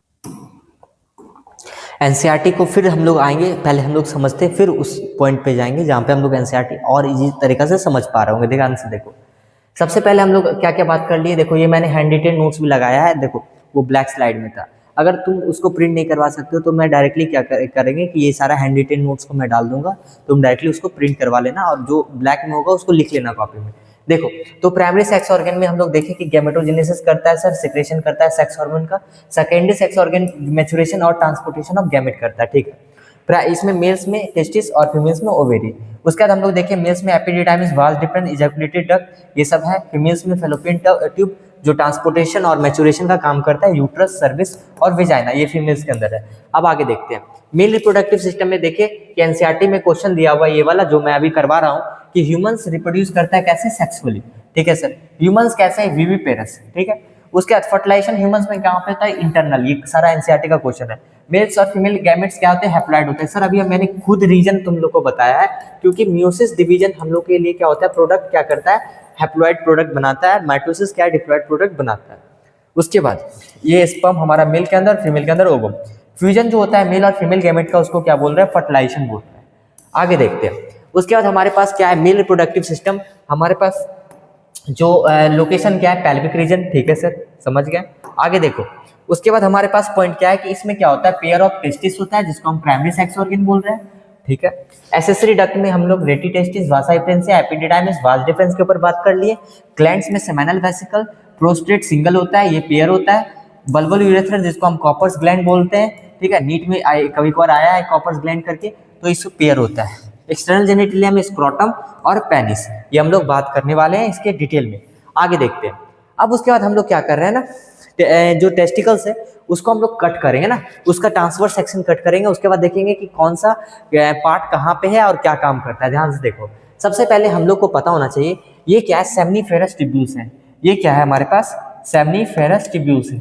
एनसीईआरटी को फिर हम लोग आएंगे, पहले हम लोग समझते हैं, फिर उस पॉइंट पे जाएंगे जहाँ पे हम लोग एनसीईआरटी और इजी तरीका से समझ पा रहे होंगे। ध्यान से देखो, सबसे पहले हम लोग क्या क्या बात कर लिए। देखो ये मैंने हैंड रिटेन नोट्स भी लगाया है, देखो वो ब्लैक स्लाइड में था। अगर तुम उसको प्रिंट नहीं करवा सकते हो तो मैं डायरेक्टली क्या करेंगे कि ये सारा हैंड रिटेन नोट्स को मैं डाल दूंगा, तुम डायरेक्टली उसको प्रिंट करवा लेना और जो ब्लैक में होगा उसको लिख लेना कॉपी में। देखो, तो प्राइमरी सेक्स ऑर्गन में हम लोग देखें कि गैमेटोजेनेसिस करता है सर, सिक्रेशन करता है सेक्स हार्मोन का। सेकेंडरी सेक्स ऑर्गन मैच्योरेशन और ट्रांसपोर्टेशन ऑफ गैमेट करता है, ठीक है। इसमें मेल्स में टेस्टिस और फीमेल्स में ओवेरी। उसके बाद हम लोग देखें मेल्स में एपिडिडाइमिस, वास डिफरेंट, इजैकुलेटेड डक्ट, ये सब है। फीमेल्स में फैलोपियन ट्यूब जो ट्रांसपोर्टेशन और मैच्योरेशन का काम करता है, यूट्रस, सर्विस और वेजाइना, ये फीमेल्स के अंदर है। अब आगे देखते हैं मेल रिप्रोडक्टिव सिस्टम में। देखिए कि एनसीईआरटी में क्वेश्चन दिया हुआ है ये वाला जो मैं अभी करवा रहा हूँ कि ह्यूमंस रिप्रोड्यूस करता है कैसे, सेक्सुअली, ठीक है सर। ह्यूमंस कैसे है, विविपेरस, ठीक है। उसके बाद फर्टिलाइजेशन ह्यूमंस में क्या होता है, इंटरनल, ये सारा एनसीईआरटी का क्वेश्चन है। मेल्स और फीमेल गैमेट्स क्या होते हैं, हैप्लॉइड होते हैं सर। अभी मैंने खुद रीजन तुम लोग को बताया है, क्योंकि मियोसिस डिवीजन हम लोग के लिए क्या होता है, प्रोडक्ट क्या करता है, हैप्लॉइड प्रोडक्ट बनाता है। माइटोसिस क्या है, डिप्लॉइड प्रोडक्ट बनाता है। उसके बाद ये स्पर्म हमारा मेल के अंदर, फीमेल के अंदर ओवम। फ्यूजन जो होता है मेल और फीमेल गैमेट का, उसको क्या बोल रहे हैं, फर्टिलाइजेशन बोलते हैं। आगे देखते हैं। उसके बाद हमारे पास क्या है, मेल रिप्रोडक्टिव सिस्टम, हमारे पास जो लोकेशन क्या है, पेल्विक रीजन, ठीक है सर, समझ गए। आगे देखो, उसके बाद हमारे पास पॉइंट क्या है कि इसमें क्या होता है, पेयर ऑफ टेस्टिस होता है जिसको हम प्राइमरी सेक्स ऑर्गन बोल रहे हैं, ठीक है। एसेसरी डक्ट में हम लोग रेटी टेस्टिस, वासा एफरेंसिया, एपिडिडाइमिस, वास डिफरेंस के ऊपर बात कर लिए। ग्लैंड्स में सेमिनल वेसिकल, प्रोस्टेट सिंगल होता है, ये पेयर होता है। बल्बल यूरेथ्रा जिसको हम कॉपर्स ग्लैंड बोलते हैं, ठीक है, नीट में कभी कभार आया है कॉपर्स ग्लैंड करके, तो इसको पेयर होता है। एक्सटर्नल जेनिटलिया में स्क्रोटम और पेनिस, ये हम लोग बात करने वाले हैं इसके डिटेल में। आगे देखते हैं। अब उसके बाद हम लोग क्या कर रहे हैं ना, जो टेस्टिकल्स है उसको हम लोग कट करेंगे ना, उसका ट्रांसवर्स सेक्शन कट करेंगे। उसके बाद देखेंगे कि कौन सा पार्ट कहाँ पे है और क्या काम करता है। ध्यान से देखो, सबसे पहले हम लोग को पता होना चाहिए ये क्या है, सेमनीफेरस ट्यूब्यूल्स है। ये क्या है हमारे पास, सेमनीफेरस ट्यूब्यूल्स है,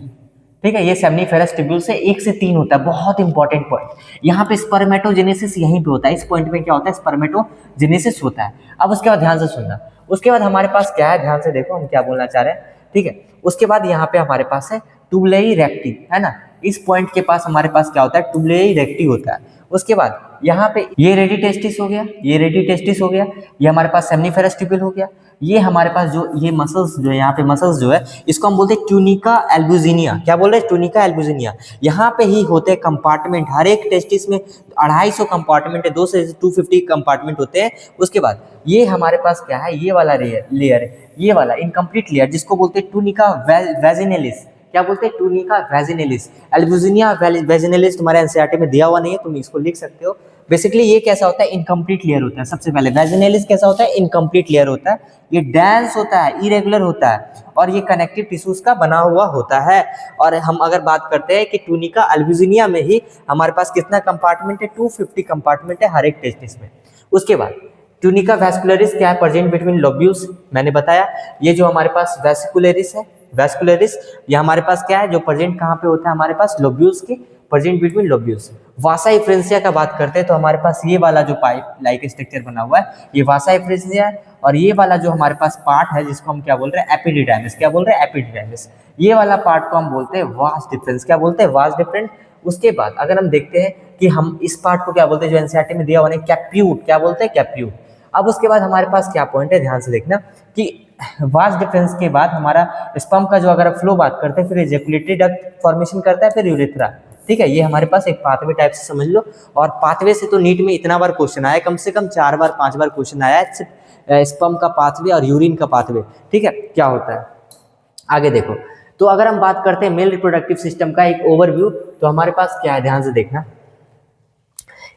ठीक है। ये सेमनीफेरस ट्यूब्यूल्स है, 1 से 3 होता है, बहुत इंपॉर्टेंट पॉइंट। यहाँ पे स्पर्मेटोजेनेसिस यहीं पे होता है, इस पॉइंट में क्या होता है, स्पर्मेटोजेनेसिस होता है। अब उसके बाद ध्यान से सुनना, उसके बाद हमारे पास क्या है, ध्यान से देखो हम क्या बोलना चाह रहे हैं, ठीक है। उसके बाद यहाँ पे हमारे पास है टुबुलरी रेक्टी, है ना। इस पॉइंट के पास हमारे पास क्या होता है, टुबुलरी रेक्टी होता है। उसके बाद यहाँ पे ये रेडी टेस्टिस हो गया, ये रेडी टेस्टिस हो गया, ये हमारे पास सेमनीफेरस ट्यूब्यूल हो गया। ये हमारे पास जो ये मसल्स जो है, यहाँ पे मसल्स जो है, इसको हम बोलते हैं ट्यूनिका एल्बुजिनिया। क्या बोल रहे हैं, ट्यूनिका एल्बुजिनिया। यहाँ पे ही होते हैं कंपार्टमेंट, हर एक टेस्टिस में 250 कंपार्टमेंट है, 2 से 250 कंपार्टमेंट होते हैं। उसके बाद ये हमारे पास क्या है, ये वाला लेयर है, ये वाला इनकम्प्लीट लेयर जिसको बोलते हैं ट्यूनिका वेजिनेलिस। क्या बोलते हैं, ट्यूनिका वेजिनेलिस। एल्बुजिनिया वेजिनेलिस तुम्हारे एनसीईआरटी में दिया हुआ नहीं है, तुम इसको लिख सकते हो। बेसिकली ये कैसा होता है, इनकम्प्लीट लेयर होता है। सबसे पहले वेजिनेलिस कैसा होता है, इनकम्प्लीट लेयर होता है। ये डेंस होता है, इरेगुलर होता है और ये कनेक्टिव टिश्यूज का बना हुआ होता है। और हम अगर बात करते हैं कि ट्यूनिका एल्बुजिनिया में ही हमारे पास कितना कंपार्टमेंट है, 250 कंपार्टमेंट है हर एक टेस्टिस में। उसके बाद ट्यूनिका वैस्कुलरिस क्या है, प्रेजेंट बिटवीन लोब्यूल्स, मैंने बताया। ये जो हमारे पास वेसिकुलरिस है, वेस्कुलरिस, ये हमारे पास क्या है, जो प्रेजेंट कहाँ पे होता है, हमारे पास लोब्यूल्स की, प्रेजेंट बिटवीन लोब्यूल्स। वासा एफरेंसिया का बात करते हैं तो हमारे पास ये वाला जो पाइप लाइक स्ट्रक्चर बना हुआ है, ये वासा एफरेंसिया है। और ये वाला जो हमारे पास पार्ट है जिसको हम क्या बोल रहे हैं, एपिडिडाइमिस। क्या बोल रहे हैं, एपिडिडाइमिस। ये वाला पार्ट को हम बोलते हैं वास डिफरेंस। क्या बोलते हैं, वास डिफरेंस। उसके बाद अगर हम देखते हैं कि हम इस पार्ट को क्या बोलते हैं, जो एनसीईआरटी में दिया हुआ है, कैप्यूट। क्या बोलते हैं, कैप्यूट। अब उसके बाद हमारे पास क्या पॉइंट है, ध्यान से देखना कि वास डिफरेंस के बाद हमारा स्पर्म का जो अगर फ्लो बात करते हैं, फिर इजैकुलेटरी डक्ट फॉर्मेशन करता है, फिर यूरेथ्रा, ठीक है। ये हमारे पास एक पाथवे टाइप से समझ लो। और पाथवे से तो नीट में इतना बार क्वेश्चन आया, कम से कम 4 बार 5 बार क्वेश्चन आया है, स्पर्म का पाथवे और यूरिन का पाथवे, ठीक है, क्या होता है। आगे देखो, तो अगर हम बात करते हैं मेल रिप्रोडक्टिव सिस्टम का एक ओवरव्यू, तो हमारे पास क्या है, ध्यान से देखना।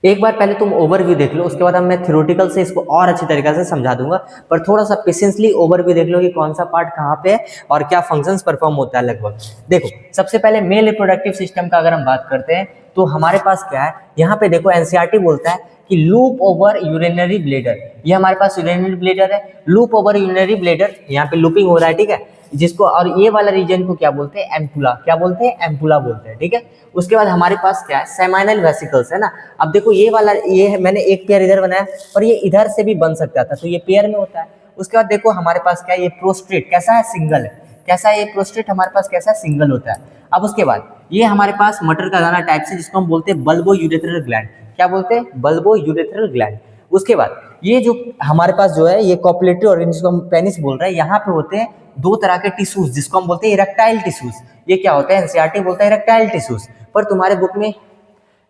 एक बार पहले तुम ओवरव्यू देख लो, उसके बाद हम मैं थ्योरेटिकल से इसको और अच्छी तरीके से समझा दूंगा, पर थोड़ा सा पेशेंसली ओवरव्यू देख लो कि कौन सा पार्ट कहाँ पे है और क्या फंक्शंस परफॉर्म होता है लगभग। देखो, सबसे पहले मेल रिप्रोडक्टिव सिस्टम का अगर हम बात करते हैं तो हमारे पास क्या है, यहाँ पे देखो एनसीईआरटी बोलता है कि लूप ओवर यूरिनरी ब्लेडर। ये हमारे पास यूरिनरी ब्लेडर है, लूप ओवर यूरिनरी ब्लेडर, यहाँ पे लूपिंग हो रहा है, ठीक है, जिसको, और ये वाला रीजन को क्या बोलते हैं, एम्पुला। क्या बोलते हैं, एम्पुला बोलते हैं, ठीक है। उसके बाद हमारे पास क्या है, सेमाइनल वेसिकल्स है ना। अब देखो ये वाला, ये है, मैंने एक पेयर इधर बनाया और ये इधर से भी बन सकता था, तो ये पेयर में होता है। उसके बाद देखो हमारे पास क्या है, ये प्रोस्टेट कैसा है, सिंगल है। कैसा है ये प्रोस्टेट, हमारे पास कैसा है, सिंगल होता है। अब उसके बाद ये हमारे पास मटर का दाना टाइप से, जिसको हम बोलते हैं बल्बो यूरेथ्रल ग्लैंड। क्या बोलते हैं, बल्बो यूरेथ्रल ग्लैंड। उसके बाद ये जो हमारे पास जो है, ये कॉपुलेटरी ऑर्गन जिसको हम पेनिस बोल रहे हैं, यहाँ पे होते हैं 2 तरह के टिश्यूज जिसको हम बोलते हैं इरेक्टाइल टिश्यूज। ये क्या होता है, एनसीईआरटी बोलता है इरेक्टाइल टिश्यूज, पर तुम्हारे बुक में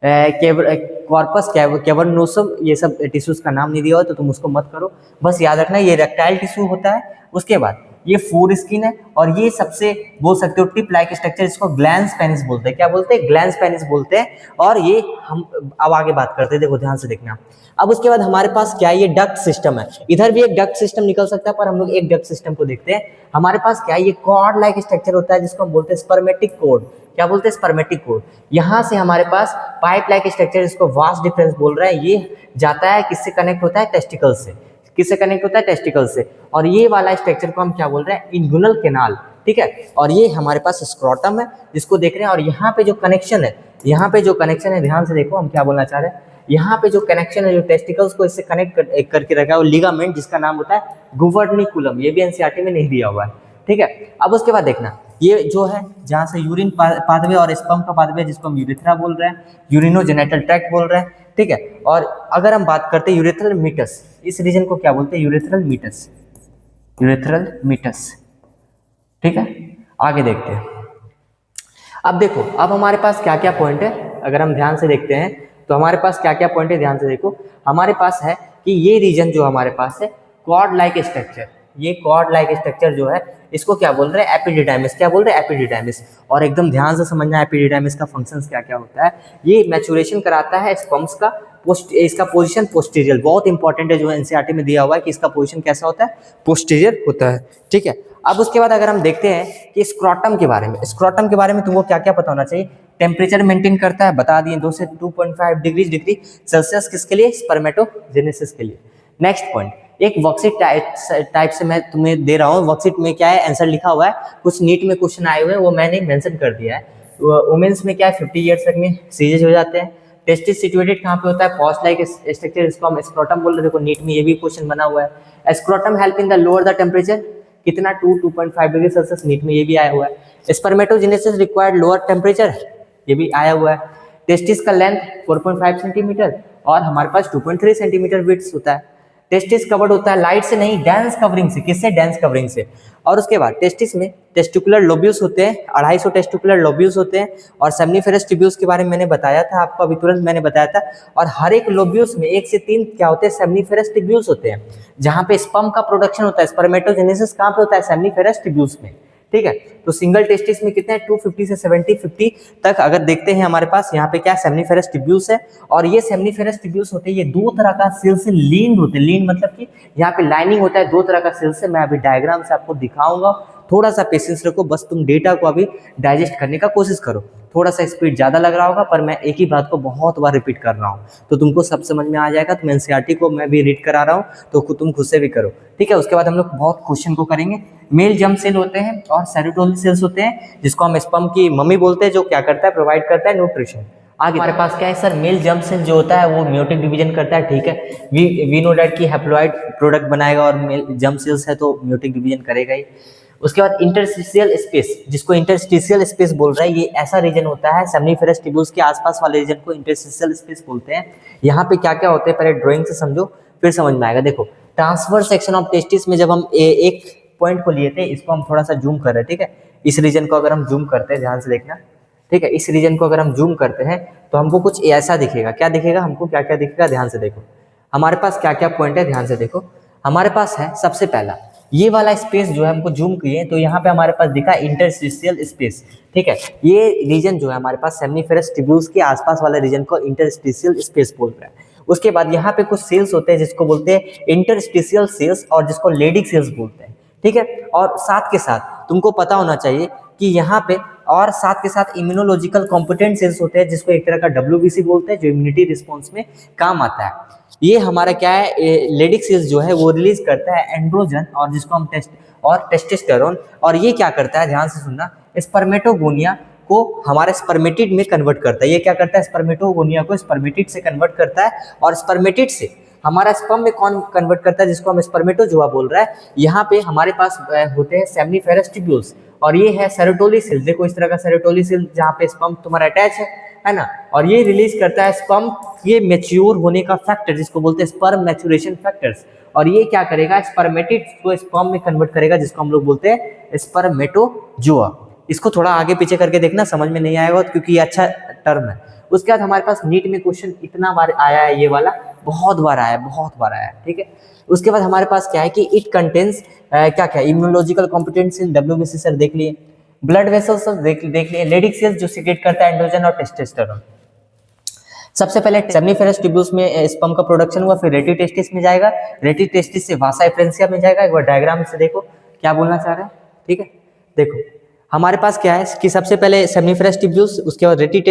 कॉर्पस कैवर्नोसम, ये सब टिश्यूज का नाम नहीं दिया हो तो तुम उसको मत करो, बस याद रखना ये रेक्टाइल टिश्यू होता है। उसके बाद ये फोर स्किन है, और ये सबसे बोल सकते हो टिप लाइक स्ट्रक्चर, इसको ग्लैंस पेनिस बोलते हैं। क्या बोलते हैं? ग्लैंस पेनिस बोलते हैं। और ये हम अब आगे बात करते हैं, देखो ध्यान से देखना। अब उसके बाद हमारे पास क्या है, ये डक्ट सिस्टम है। इधर भी एक डक्ट सिस्टम निकल सकता है, पर हम लोग एक डक्ट सिस्टम को देखते हैं। हमारे पास क्या है, ये कॉर्ड लाइक स्ट्रक्चर होता है जिसको हम बोलते हैं स्पर्मेटिक कोड। क्या बोलते हैं? Spermatic code. यहाँ से हमारे पास पाइप लाइक स्ट्रक्चर, जिसको वास्ट डिफरेंस बोल रहा है, ये जाता है किससे कनेक्ट होता है? टेस्टिकल से। किससे कनेक्ट होता है? टेस्टिकल से। और ये वाला स्ट्रक्चर को हम क्या बोल रहे हैं? इंगुनल कैनाल। ठीक है। और ये हमारे पास स्क्रोटम है जिसको देख रहे हैं, और यहाँ पे जो कनेक्शन है, यहाँ पे जो कनेक्शन है, ध्यान से देखो हम क्या बोलना चाह रहे हैं। यहाँ पे जो कनेक्शन है, जो टेस्टिकल्स को इससे कनेक्ट करके रखा है, वो लिगामेंट, जिसका नाम होता है गुवर्निकुलम। ये भी एनसीईआरटी में नहीं दिया हुआ है। ठीक है। अब उसके बाद देखना, ये जो है जहाँ से यूरिन पाथवे और स्पर्म का पाथवे, जिसको हम यूरेथ्रा बोल रहे हैं, यूरिनोजेनिटल ट्रैक्ट बोल रहे हैं। ठीक है। और अगर हम बात करते हैं यूरेथ्रल मीटस, इस रीजन को क्या बोलते हैं? Urethral meatus. Urethral meatus. ठीक है। आगे देखते हैं। अब देखो, अब हमारे पास क्या क्या पॉइंट है, अगर हम ध्यान से देखते हैं तो हमारे पास क्या क्या पॉइंट है, ध्यान से देखो। हमारे पास है कि ये रीजन जो हमारे पास है, कॉर्ड लाइक स्ट्रक्चर, ये कॉर्ड लाइक स्ट्रक्चर जो है, इसको क्या बोल रहे हैं? एपिडिडाइमिस। क्या बोल रहे हैं? एपिडिडाइमिस। और एकदम ध्यान से समझना एपिडिडाइमिस का फंक्शंस क्या क्या होता है। ये मैचुरेशन कराता है स्पर्म्स का, इसका पोजीशन पोस्टीरियर, बहुत इंपॉर्टेंट है, जो एनसीईआरटी में दिया हुआ है कि इसका पोजीशन कैसा होता है? पोस्टीरियर होता है। ठीक है। अब उसके बाद अगर हम देखते हैं कि स्क्रोटम के बारे में, स्क्रोटम के बारे में तुमको क्या क्या पता होना चाहिए। टेम्परेचर मेंटेन करता है, बता दिए, 2 से 2.5 डिग्री सेल्सियस, किसके लिए? स्पर्मेटोजेनेसिस के लिए। नेक्स्ट पॉइंट, एक वर्कशीट टाइप से मैं तुम्हें दे रहा हूँ। वर्कशीट में क्या है, आंसर लिखा हुआ है, कुछ नीट में क्वेश्चन आए हुए हैं, वो मैंने मेंशन कर दिया है। वुमेन्स में क्या है, 50 ईयर्स तक में सीजेस हो जाते हैं। टेस्टिस सिचुएटेड कहाँ पे होता है? पॉस्ट लाइक स्ट्रक्चर, इसको हम स्क्रोटम बोल रहे हैं। देखो नीट में ये भी क्वेश्चन बना हुआ है। Scrotum help in the lower the temperature, कितना? 2.5 डिग्री सेल्सियस। नीट में ये भी आया हुआ है। स्पर्मेटोजेनेसिस रिक्वायर्ड लोअर टेम्परेचर, ये भी आया हुआ है। टेस्टिस का लेंथ 4.5 सेंटीमीटर, और हमारे पास 2.3 सेंटीमीटर विड्थ होता है। टेस्टिस कवर्ड होता है लाइट से नहीं, डेंस कवरिंग से। किससे? डेंस कवरिंग से। और उसके बाद टेस्टिस में टेस्टिकुलर लोब्यूल्स होते हैं, 250 टेस्टिकुलर लोब्यूल्स होते हैं। और सेमनीफेरस ट्यूब्यूल्स के बारे में मैंने बताया था आपको, अभी तुरंत मैंने बताया था। और हर एक लोब्यूल्स में 1 से 3 क्या होते हैं? सेमनीफेरस ट्यूब्यूल्स होते हैं, जहाँ पे स्पर्म का प्रोडक्शन होता है। स्पर्मेटोजेनेसिस कहाँ पे होता है? सेमनीफेरस ट्यूब्यूल्स में। ठीक है। तो सिंगल टेस्टिस में कितने हैं? 250 से 50 तक अगर देखते हैं हमारे पास यहाँ पे क्या सेमनीफेरस ट्यूब्यूल्स है। और ये सेमनीफेरस ट्यूब्यूल्स होते हैं, ये 2 तरह का सेल से लीन होते हैं। लीन मतलब कि यहाँ पे लाइनिंग होता है 2 तरह का सेल से। मैं अभी डायग्राम से आपको दिखाऊंगा, थोड़ा सा पेशेंस रखो, बस तुम डेटा को अभी डाइजेस्ट करने का कोशिश करो। थोड़ा सा स्पीड ज़्यादा लग रहा होगा, पर मैं एक ही बात को बहुत बार रिपीट कर रहा हूँ, तो तुमको सब समझ में आ जाएगा। तो एनसीईआरटी को मैं भी रीड करा रहा हूँ, तो तुम खुद से भी करो। ठीक है। उसके बाद हम लोग बहुत क्वेश्चन को करेंगे। मेल जर्म सेल होते हैं और सेरोटोनिन सेल्स होते हैं, जिसको हम स्पर्म की मम्मी बोलते हैं, जो क्या करता है? प्रोवाइड करता है न्यूट्रिशन। आगे हमारे पास क्या है सर? मेल जर्म सेल जो होता है वो म्यूटिक डिवीजन करता है। ठीक है। वी नो दैट कि हैप्लॉइड प्रोडक्ट बनाएगा, और मेल जर्म सेल्स है तो म्यूटिक डिवीजन करेगा ही। उसके बाद इंटरस्टिशियल स्पेस, जिसको इंटरस्टिशियल स्पेस बोल रहा है, ये ऐसा रीजन होता है सेमनीफेरस ट्यूब्यूल्स के आसपास वाले रीजन को इंटरस्टिशियल स्पेस बोलते हैं। यहाँ पे क्या क्या होते हैं, पहले ड्राइंग से समझो, फिर समझ में आएगा। देखो, ट्रांसवर्स सेक्शन ऑफ टेस्टिस में जब हम एक पॉइंट को लिए थे, इसको हम थोड़ा सा जूम कर रहे हैं। ठीक है। इस रीजन को अगर हम जूम करते हैं, ध्यान से देखना। ठीक है। इस रीजन को अगर हम जूम करते हैं तो हमको कुछ ऐसा दिखेगा। क्या दिखेगा हमको? क्या क्या दिखेगा? ध्यान से देखो। हमारे पास क्या क्या पॉइंट है, ध्यान से देखो। हमारे पास है सबसे पहला ये वाला स्पेस जो है, हमको जूम किए तो यहाँ पे हमारे पास दिखा इंटरस्टिशियल स्पेस। ठीक है। ये रीजन जो है हमारे पास सेमनीफेरस ट्यूब्यूल्स के आसपास वाले रीजन को इंटरस्टिशियल स्पेस बोल रहा है। उसके बाद यहाँ पे कुछ सेल्स होते हैं जिसको बोलते हैं इंटरस्टिशियल सेल्स, और जिसको लेडिक सेल्स बोलते हैं। ठीक है। और साथ के साथ तुमको पता होना चाहिए कि यहाँ पे और साथ के साथ इम्यूनोलॉजिकल कॉम्पिटेंट सेल्स होते हैं, जिसको एक तरह का WBC बोलते हैं, जो इम्यूनिटी रिस्पॉन्स में काम आता है। ये हमारा क्या है, लेडिक सेल्स जो है वो रिलीज करता है एंड्रोजन, और जिसको हम टेस्टोस्टेरोन। और ये क्या करता है, ध्यान से सुनना, स्पर्मेटोगोनिया को हमारे स्पर्मेटिड में कन्वर्ट करता है। ये क्या करता है? स्पर्मेटोगोनिया को स्पर्मेटिड से कन्वर्ट करता है, और स्पर्मेटिड से हमारा स्पर्म में कौन कन्वर्ट करता है, जिसको हम स्पर्मेटोजोआ बोल रहा है। यहाँ पे हमारे पास होते हैं सेमनीफेरस ट्यूब्यूल्स, और ये है सेरोटोनिन सेल। देखो इस तरह का सेरोटोनिन सेल जहाँ पे स्पर्म तुम्हारा अटैच है ना, और ये रिलीज करता है स्पर्म के मैच्योर होने का फैक्टर, जिसको बोलते हैं स्पर्म मैच्योरेशन फैक्टर्स। और ये क्या करेगा? स्पर्मेटिड को स्पर्म में कन्वर्ट करेगा, जिसको हम लोग बोलते हैं स्पर्मेटोजोआ। इसको थोड़ा आगे पीछे करके देखना, समझ में नहीं आएगा क्योंकि ये अच्छा टर्म है। उसके बाद हमारे पास नीट में क्वेश्चन इतना बार आया है, ये वाला बहुत बार आया है, बहुत बार आया है, ठीक है। उसके बाद हमारे पास क्या है कि इट कंटेन्स क्या क्या इम्यूनोलॉजिकल कॉम्पिटेंस इन डब्ल्यूबीसी सर देख लिए, ब्लड वेसल्स देख लिए, लेडिक सेल्स जो सीक्रेट करता है एंड्रोजन और टेस्टोस्टेरोन। सबसे पहले सेमनीफेरस ट्यूब्यूल्स में स्पर्म का प्रोडक्शन हुआ, फिर रेटी टेस्टिस में जाएगा, रेटी टेस्टिस से वासा एफ्रेंसिया में जाएगा। एक बार डायग्राम से देखो क्या बोलना चाह रहे हैं, ठीक है। देखो हमारे पास क्या है कि सबसे पहले सेमनीफेरस ट्यूब्यूल्स, उसके बाद रेटी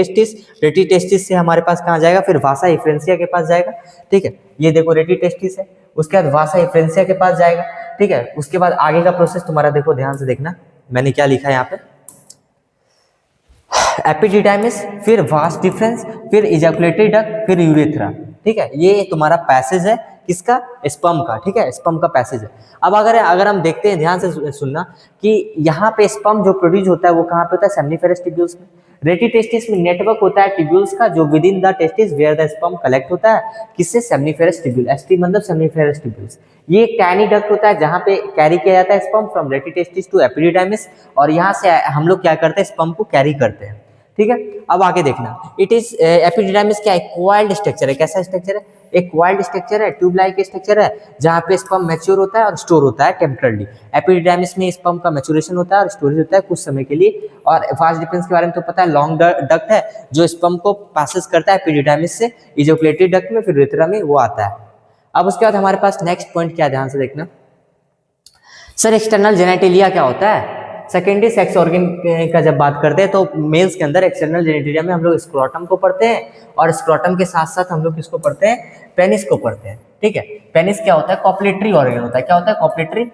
टेस्टिस से हमारे पास कहाँ जाएगा, फिर वासा एफ्रेंसिया के पास जाएगा, ठीक है। ये देखो रेटी टेस्टिस है, उसके बाद वासा एफ्रेंसिया के पास जाएगा, ठीक है। उसके बाद आगे का प्रोसेस तुम्हारा देखो, ध्यान से देखना मैंने क्या लिखा है यहाँ पे, एपिडिडाइमिस, फिर वास डिफरेंस, फिर इजैकुलेटरी डक्ट, फिर यूरेथ्रा, ठीक है। ये तुम्हारा पैसेज है किसका, स्पर्म का, ठीक है, स्पर्म का पैसेज है। अब अगर हम देखते हैं, ध्यान से सुनना कि यहाँ पे स्पर्म जो प्रोड्यूस होता है वो कहाँ पे होता है, सेमनीफेरस ट्यूब्यूल्स में। रेटी टेस्टिस में नेटवर्क होता है ट्यूब्यूल्स का जो within the testis where the sperm collect होता है, किससे, सेमनीफेरस ट्यूब्यूल, एसटी मतलब सेमनीफेरस ट्यूब्यूल्स। ये टैनी डक्ट होता है जहाँ पे कैरी किया जाता है स्पर्म फ्रॉम रेटी टेस्टिस टू एपिडिडाइमिस, और यहाँ से हम लोग क्या करते हैं, स्पर्म को कैरी करते हैं, ठीक है। अब आगे देखना, इट इज एपिडिडाइमिस क्या है, कोइल्ड स्ट्रक्चर है। कैसा स्ट्रक्चर है, एक कोइल्ड स्ट्रक्चर है, ट्यूब लाइक स्ट्रक्चर है, जहाँ पे स्पर्म मैच्योर होता है और स्टोर होता है टेम्परली। एपिडिडाइमिस में स्पर्म का मैच्योरेशन होता है और स्टोरेज होता है कुछ समय के लिए। और फास्ट डिफरेंस के बारे में तो पता है, लॉन्ग डक्ट है जो स्पर्म को पासेस करता है एपिडिडाइमिस से इजैकुलेटरी डक्ट में, फिर यूरेथ्रा में वो आता है। अब उसके बाद हमारे पास नेक्स्ट पॉइंट क्या, ध्यान से देखना सर, एक्सटर्नल जेनेटिलिया क्या होता है। सेकेंडरी सेक्स ऑर्गन का जब बात करते हैं तो मेल्स के अंदर एक्सटर्नल जेनेटिलिया में हम लोग स्क्रोटम को पढ़ते हैं, और स्क्रोटम के साथ साथ हम लोग किसको पढ़ते हैं, पेनिस को पढ़ते हैं, ठीक है। पेनिस क्या होता है, कॉपलेटरी ऑर्गन होता है। क्या होता है, कॉपलेटरी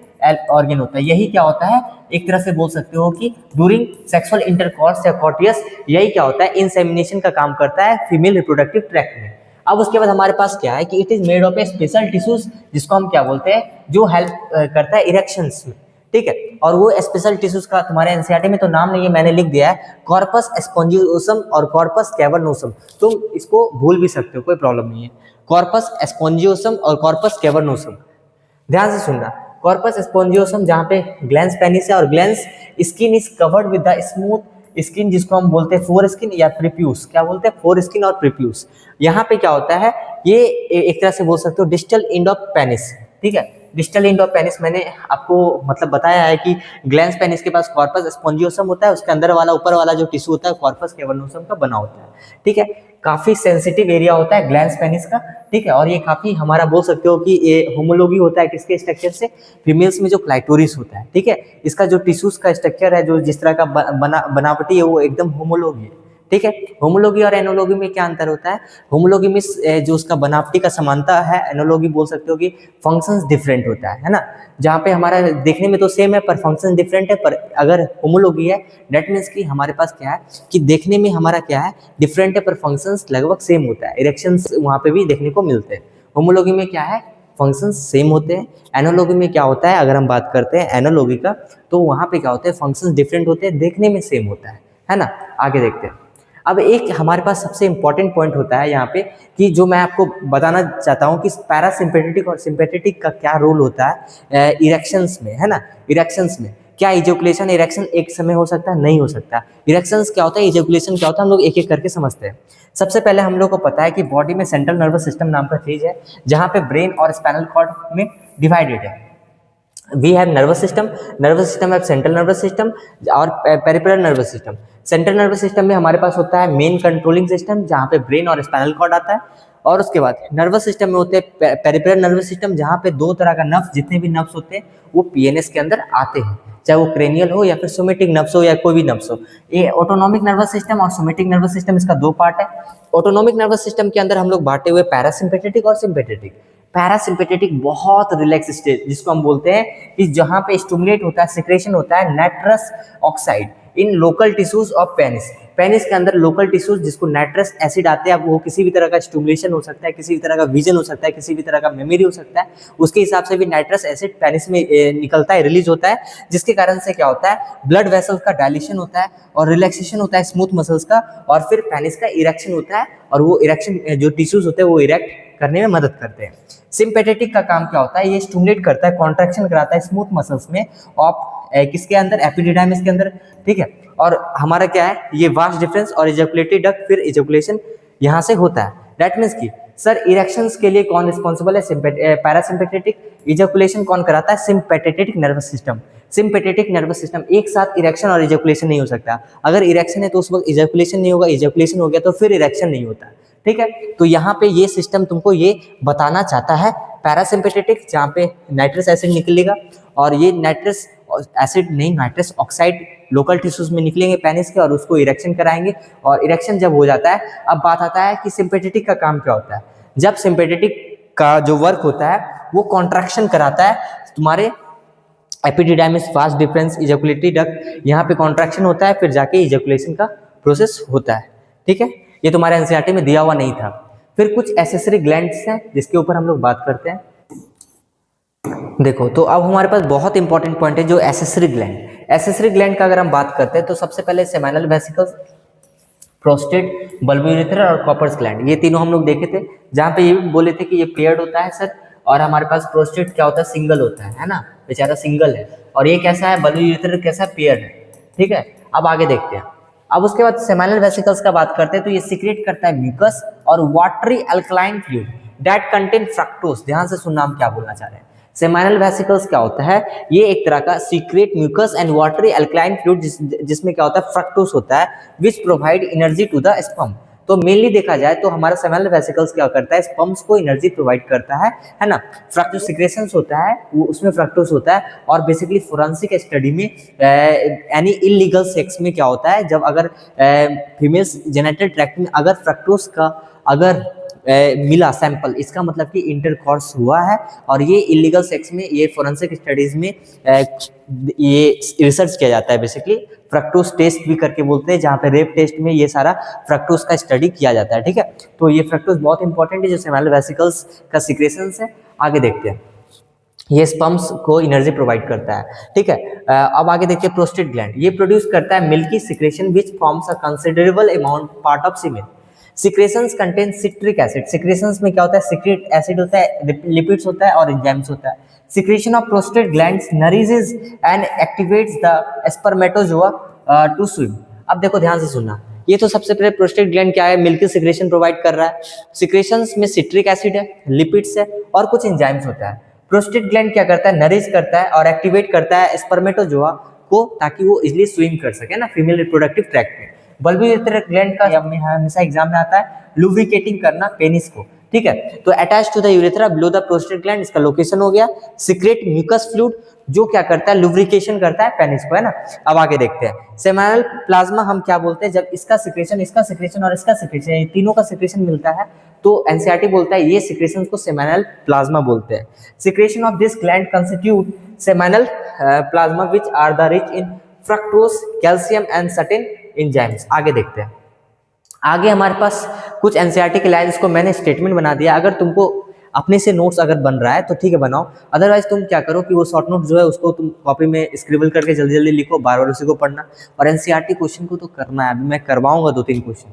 ऑर्गन होता है। यही क्या होता है, एक तरह से बोल सकते हो कि ड्यूरिंग सेक्सुअल इंटरकॉर्स या कॉर्टियस, यही क्या होता है, इंसेमिनेशन का काम करता है फीमेल रिप्रोडक्टिव ट्रैक्ट में। अब उसके बाद हमारे पास क्या है कि it is made of A special tissues, जिसको हम क्या बोलते हैं, जो हेल्प करता है इरेक्शंस में, ठीक है। और वो स्पेशल टिश्यूज का तुम्हारे एनसीईआरटी में तो नाम नहीं है, मैंने लिख दिया है, कॉर्पस स्पॉन्जियोसम और कॉर्पस कैवर्नोसम। तुम इसको भूल भी सकते हो, कोई प्रॉब्लम नहीं है, कॉर्पस स्पॉन्जियोसम और कॉर्पस कैवर्नोसम। ध्यान से सुनना, कॉर्पस स्पॉन्जियोसम जहाँ पे ग्लैंस पेनिस है, और glans skin is covered with the smooth skin, जिसको हम बोलते हैं फोर स्किन या प्रीप्यूस। क्या बोलते हैं, फोर स्किन और प्रीप्यूस। यहाँ पे क्या होता है, ये एक तरह से बोल सकते हो डिस्टल एंड ऑफ पेनिस, ठीक है। डिस्टल एंड ऑफ पेनिस मैंने आपको मतलब बताया है कि ग्लैंस पेनिस के पास कॉर्पस स्पॉन्जियोसम होता है, उसके अंदर वाला ऊपर वाला जो टिश्यू होता है कॉर्पस कैवर्नोसम का बना होता है, ठीक है। काफी सेंसिटिव एरिया होता है ग्लैंस पेनिस का, ठीक है। और ये काफी हमारा बोल सकते हो कि ये होमोलॉगी होता है किसके स्ट्रक्चर से, फीमेल्स में जो क्लाइटोरिस होता है, ठीक है। इसका जो टिश्यूज का स्ट्रक्चर है, जो जिस तरह का बनावटी है, वो एकदम होमोलॉगी है, ठीक है। होमोलॉगी और एनोलॉगी में क्या अंतर होता है, होमोलॉगी में जो उसका बनावटी का समानता है, एनोलॉगी बोल सकते हो कि फंक्शंस डिफरेंट होता है ना। जहाँ पे हमारा देखने में तो सेम है पर फंक्शन डिफरेंट है, पर अगर होमोलॉगी है दैट मीन्स कि हमारे पास क्या है कि देखने में हमारा क्या है डिफरेंट है, पर फंक्शंस लगभग सेम होता है, इरेक्शंस वहाँ पे भी देखने को मिलते हैं। होमोलॉगी में क्या है, फंक्शंस सेम होते हैं। एनोलॉगी में क्या होता है, अगर हम बात करते हैं एनोलॉगी का, तो वहाँ पे क्या होता है, फंक्शंस डिफरेंट होते हैं, देखने में सेम होता है ना। आगे देखते हैं। अब एक हमारे पास सबसे इंपॉर्टेंट पॉइंट होता है यहाँ पे कि जो मैं आपको बताना चाहता हूँ कि पैरासिम्पेथेटिक और सिंपैथेटिक का क्या रोल होता है इरेक्शंस में, है ना। इरेक्शंस में क्या इजैकुलेशन इरेक्शन एक समय हो सकता है, नहीं हो सकता। इरेक्शंस क्या होता है, इजैकुलेशन क्या होता है, हम लोग एक एक करके समझते हैं। सबसे पहले हम लोग को पता है कि बॉडी में सेंट्रल नर्वस सिस्टम नाम का चीज है, जहाँ पे ब्रेन और स्पाइनल कॉर्ड में डिवाइडेड है। वी हैव नर्वस सिस्टम है सेंट्रल नर्वस सिस्टम और peripheral nervous system. Central nervous system में हमारे पास होता है मेन कंट्रोलिंग सिस्टम, जहाँ पे ब्रेन और स्पाइनल कॉर्ड आता है, और उसके बाद नर्वस सिस्टम में होते हैं पेरिफेरल नर्वस सिस्टम, जहाँ पे दो तरह का नर्व्स, जितने भी नर्व्स होते हैं वो पीएनएस के अंदर आते हैं, चाहे वो क्रेनियल हो या फिर सोमेटिक नर्व्स हो या कोई भी नर्व्स हो। ये ऑटोनॉमिक नर्वस सिस्टम और सोमेटिक नर्वस सिस्टम, इसका दो पार्ट है। ऑटोनॉमिक नर्वस सिस्टम के अंदर हम लोग बांटे हुए पैरासिम्पेथेटिक और सिंपैथेटिक। पैरासिम्पेथेटिक बहुत रिलैक्स स्टेज, जिसको हम बोलते हैं कि जहाँ पे स्टिमुलेट होता है, सिक्रेशन होता है nitrous oxide in local tissues of penis. Penis के अंदर लोकल टिश्यूज जिसको नाइट्रस एसिड आते हैं, अब वो किसी भी तरह का स्टिमुलेशन हो सकता है, किसी भी तरह का विजन हो सकता है, किसी भी तरह का मेमोरी हो सकता है, उसके हिसाब से भी नाइट्रस एसिड पेनिस में निकलता है, रिलीज होता है, जिसके कारण से क्या होता है, ब्लड वेसल्स का डायलेशन होता है और रिलैक्सेशन होता है स्मूथ मसल्स का, और फिर पेनिस का इरेक्शन होता है और वो इरेक्शन जो टिश्यूज होते हैं वो इरेक्ट करने में मदद करते हैं। सिंपैथेटिक का काम क्या होता है, ये स्टिमुलेट करता है, कॉन्ट्रैक्शन कराता है स्मूथ मसल्स में ऑफ किसके अंदर, एपिडिडाइमिस के अंदर, ठीक है। और हमारा क्या है, ये वास्ट डिफरेंस और इजैकुलेटरी डक्ट, फिर इजैकुलेशन यहाँ से होता है। दैट मीन्स कि सर इरेक्शंस के लिए कौन रिस्पॉन्सिबल है, पैरासिम्पेथेटिक, इजैकुलेशन कौन कराता है, sympathetic nervous system. Sympathetic nervous system, एक साथ इरेक्शन और इजैकुलेशन नहीं हो सकता। अगर इरेक्शन है तो उस वक्त इजैकुलेशन नहीं होगा, इजैकुलेशन हो गया तो फिर इरेक्शन नहीं होता, ठीक है। तो यहाँ पे ये सिस्टम तुमको ये बताना चाहता है, पैरासिम्पेथेटिक जहाँ पे नाइट्रस एसिड निकलेगा और ये नाइट्रस एसिड नहीं, नाइट्रस ऑक्साइड लोकल टिश्यूज में निकलेंगे पेनिस के और उसको इरेक्शन कराएंगे। और इरेक्शन जब हो जाता है, अब बात आता है कि सिंपैथेटिक का काम क्या होता है। जब सिंपैथेटिक का जो वर्क होता है वो कॉन्ट्रैक्शन कराता है तुम्हारे epididymis, vast difference, ejaculatory duct, यहाँ पे कॉन्ट्रैक्शन होता है, फिर जाके इजैकुलेशन का प्रोसेस होता है, ठीक है। ये तुम्हारे एनसीईआरटी में दिया हुआ नहीं था। फिर कुछ एसेसरी ग्लैंड्स हैं जिसके ऊपर हम लोग बात करते हैं। देखो तो अब हमारे पास बहुत इंपॉर्टेंट पॉइंट है जो एसेसरी ग्लैंड। एसेसरी ग्लैंड का अगर हम बात करते हैं तो सबसे पहले सेमिनल वेसिकल्स, प्रोस्टेट, बल्बोयूरेथ्रा और कॉपर्स ग्लैंड, ये तीनों हम लोग देखे थे, जहाँ पे ये भी बोले थे कि ये पेयर्ड होता है सर। और हमारे पास प्रोस्टेट क्या होता है, सिंगल होता है ना, बेचारा सिंगल है। और ये कैसा है, बल्बोयूरेथ्रा कैसा है, पेयर्ड है, ठीक है। अब आगे देखते हैं। अब उसके बाद सेमिनल वेसिकल्स का बात करते हैं तो ये सीक्रेट करता है म्यूकस और watery alkaline fluid that contain fructose. ध्यान से सुनना हम क्या बोलना चाह रहे हैं। सेमिनल वेसिकल्स क्या होता है, ये एक तरह का secret mucus and watery alkaline fluid जिसमें क्या होता है, फ्रक्टोज होता है, which provide energy to the sperm. तो मेनली देखा जाए तो हमारा सेमिनल वेसिकल्स क्या करता है, स्पर्म्स को एनर्जी प्रोवाइड करता है ना। फ्रक्टोज सिक्रेशंस होता है वो, उसमें फ्रक्टोज होता है। और बेसिकली फोरेंसिक स्टडी में एनी इलीगल सेक्स में क्या होता है, जब अगर फीमेल्स जेनिटल ट्रैक्ट में अगर फ्रक्टोज का अगर मिला सैंपल, इसका मतलब कि इंटरकॉर्स हुआ है। और ये इलीगल सेक्स में, ये फोरेंसिक स्टडीज में ये रिसर्च किया जाता है। बेसिकली फ्रक्टोज टेस्ट भी करके बोलते हैं, जहाँ पे रेप टेस्ट में ये सारा फ्रक्टोज का स्टडी किया जाता है, ठीक है। तो ये फ्रक्टोज बहुत इंपॉर्टेंट है जो सेमिनल वेसिकल्स का सिक्रेशंस है। आगे देखते हैं, ये स्पर्म्स को एनर्जी प्रोवाइड करता है, ठीक है। अब आगे देखते हैं प्रोस्टेट ग्लैंड, ये प्रोड्यूस करता है milky secretion which forms a considerable amount part of semen. Secretions contain citric acid, secretions में क्या होता है, सिट्रिक एसिड होता है, लिपिड्स होता है और एंजाइम्स होता है। Secretion of prostate glands nourishes and activates the spermatozoa to swim. अब देखो ध्यान से सुनना, ये तो सबसे पहले प्रोस्टेट ग्लैंड क्या है, मिल्की सिक्रेशन प्रोवाइड कर रहा है। सिक्रेशंस में सिट्रिक एसिड है, लिपिड्स है और कुछ एंजाइम्स होता है। प्रोस्टेट ग्लैंड क्या करता है, नरिश करता है और एक्टिवेट करता है स्पर्मेटोजोआ को, ताकि वो इजिली स्विम कर सके ना फीमेल रिप्रोडक्टिव ट्रैक्ट में। बल्बोयूरेथ्रा ग्लैंड का हमेशा एग्जाम में आता है लुब्रिकेटिंग करना पेनिस को, ठीक है। तो attach to the urethra below the prostate gland, इसका लोकेशन हो गया। सीक्रेट म्यूकस फ्लूइड जो क्या करता है, लुब्रिकेशन करता है पेनिस को, है ना। अब आगे देखते हैं सेमिनल प्लाज्मा हम क्या बोलते हैं, जब इसका सिक्रेशन और इसका सिक्रेशन, ये तीनों का सिक्रेशन मिलता है तो एनसीईआरटी बोलता है ये सिक्रेशन को सेमिनल प्लाज्मा बोलते हैं। Secretion of this gland constitute seminal plasma which are the rich in fructose, calcium and certain enzymes. आगे देखते हैं, आगे हमारे पास कुछ एनसीईआरटी के लाइंस को मैंने स्टेटमेंट बना दिया। अगर तुमको अपने से नोट्स अगर बन रहा है तो ठीक है बनाओ, अदरवाइज तुम क्या करो कि वो शॉर्ट नोट जो है उसको तुम कॉपी में स्क्रिबल करके जल्दी जल्दी लिखो, बार बार उसी को पढ़ना। और एनसीईआरटी क्वेश्चन को तो करना है, अभी मैं करवाऊंगा 2-3 क्वेश्चन।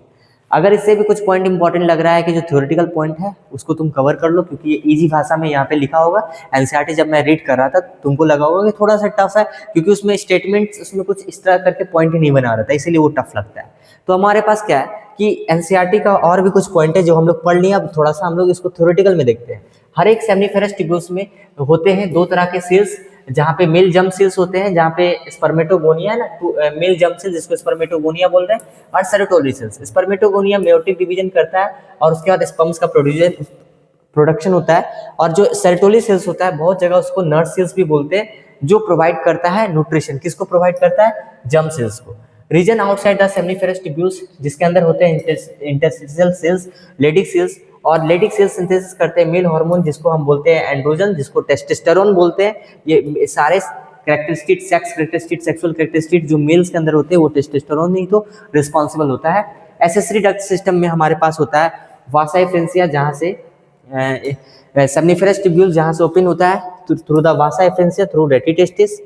अगर इससे भी कुछ पॉइंट इंपॉर्टेंट लग रहा है कि जो थ्योरेटिकल पॉइंट है उसको तुम कवर कर लो, क्योंकि ये इजी भाषा में यहाँ पे लिखा होगा। एनसीईआरटी जब मैं रीड कर रहा था तुमको लगा होगा कि थोड़ा सा टफ है, क्योंकि उसमें स्टेटमेंट्स उसमें कुछ इस तरह करके पॉइंट ही नहीं बना रहा था, इसीलिए वो टफ लगता है। तो हमारे पास क्या है कि एनसीईआरटी का और भी कुछ पॉइंट है जो हम लोग पढ़ लिए। अब थोड़ा सा हम लोग इसको थ्योरेटिकल में देखते हैं। हर एक सेमनीफेरस ट्यूब्यूल्स में होते हैं 2 तरह के सेल्स, जहाँ पे मेल जम सेल्स होते हैं, जहाँ पे स्पर्मेटोगोनिया है ना, मेल जम सेल्स जिसको स्पर्मेटोगोनिया बोल रहे हैं, और Sertoli cells. Spermatogonia meiotic division करता है और उसके बाद स्पर्म्स का प्रोडक्शन होता है। और जो सेरोटोली सेल्स होता है, बहुत जगह उसको नर्व सेल्स भी बोलते हैं, जो प्रोवाइड करता है न्यूट्रिशन। किसको प्रोवाइड करता है, जम सेल्स को। Region outside the seminiferous tubules, जिसके अंदर होते हैं इंटरस्टिशियल सेल्स, लेडिक सेल्स, और लेडिक सेल्स सिंथेसिस करते हैं मेल हार्मोन जिसको हम बोलते हैं एंड्रोजन, जिसको टेस्टोस्टेरोन बोलते हैं। ये सारे characteristic, sex characteristic, sexual characteristic जो मेल्स के अंदर होते हैं वो टेस्टोस्टेरोन नहीं तो रिस्पॉन्सिबल होता है। एसेसरी डक्ट सिस्टम में हमारे पास होता है वासा एफरेंसिया, जहाँ से सेमनीफेरस ट्यूब्यूल जहाँ से ओपन होता है through the Vasa एफरेंसिया through rete testis.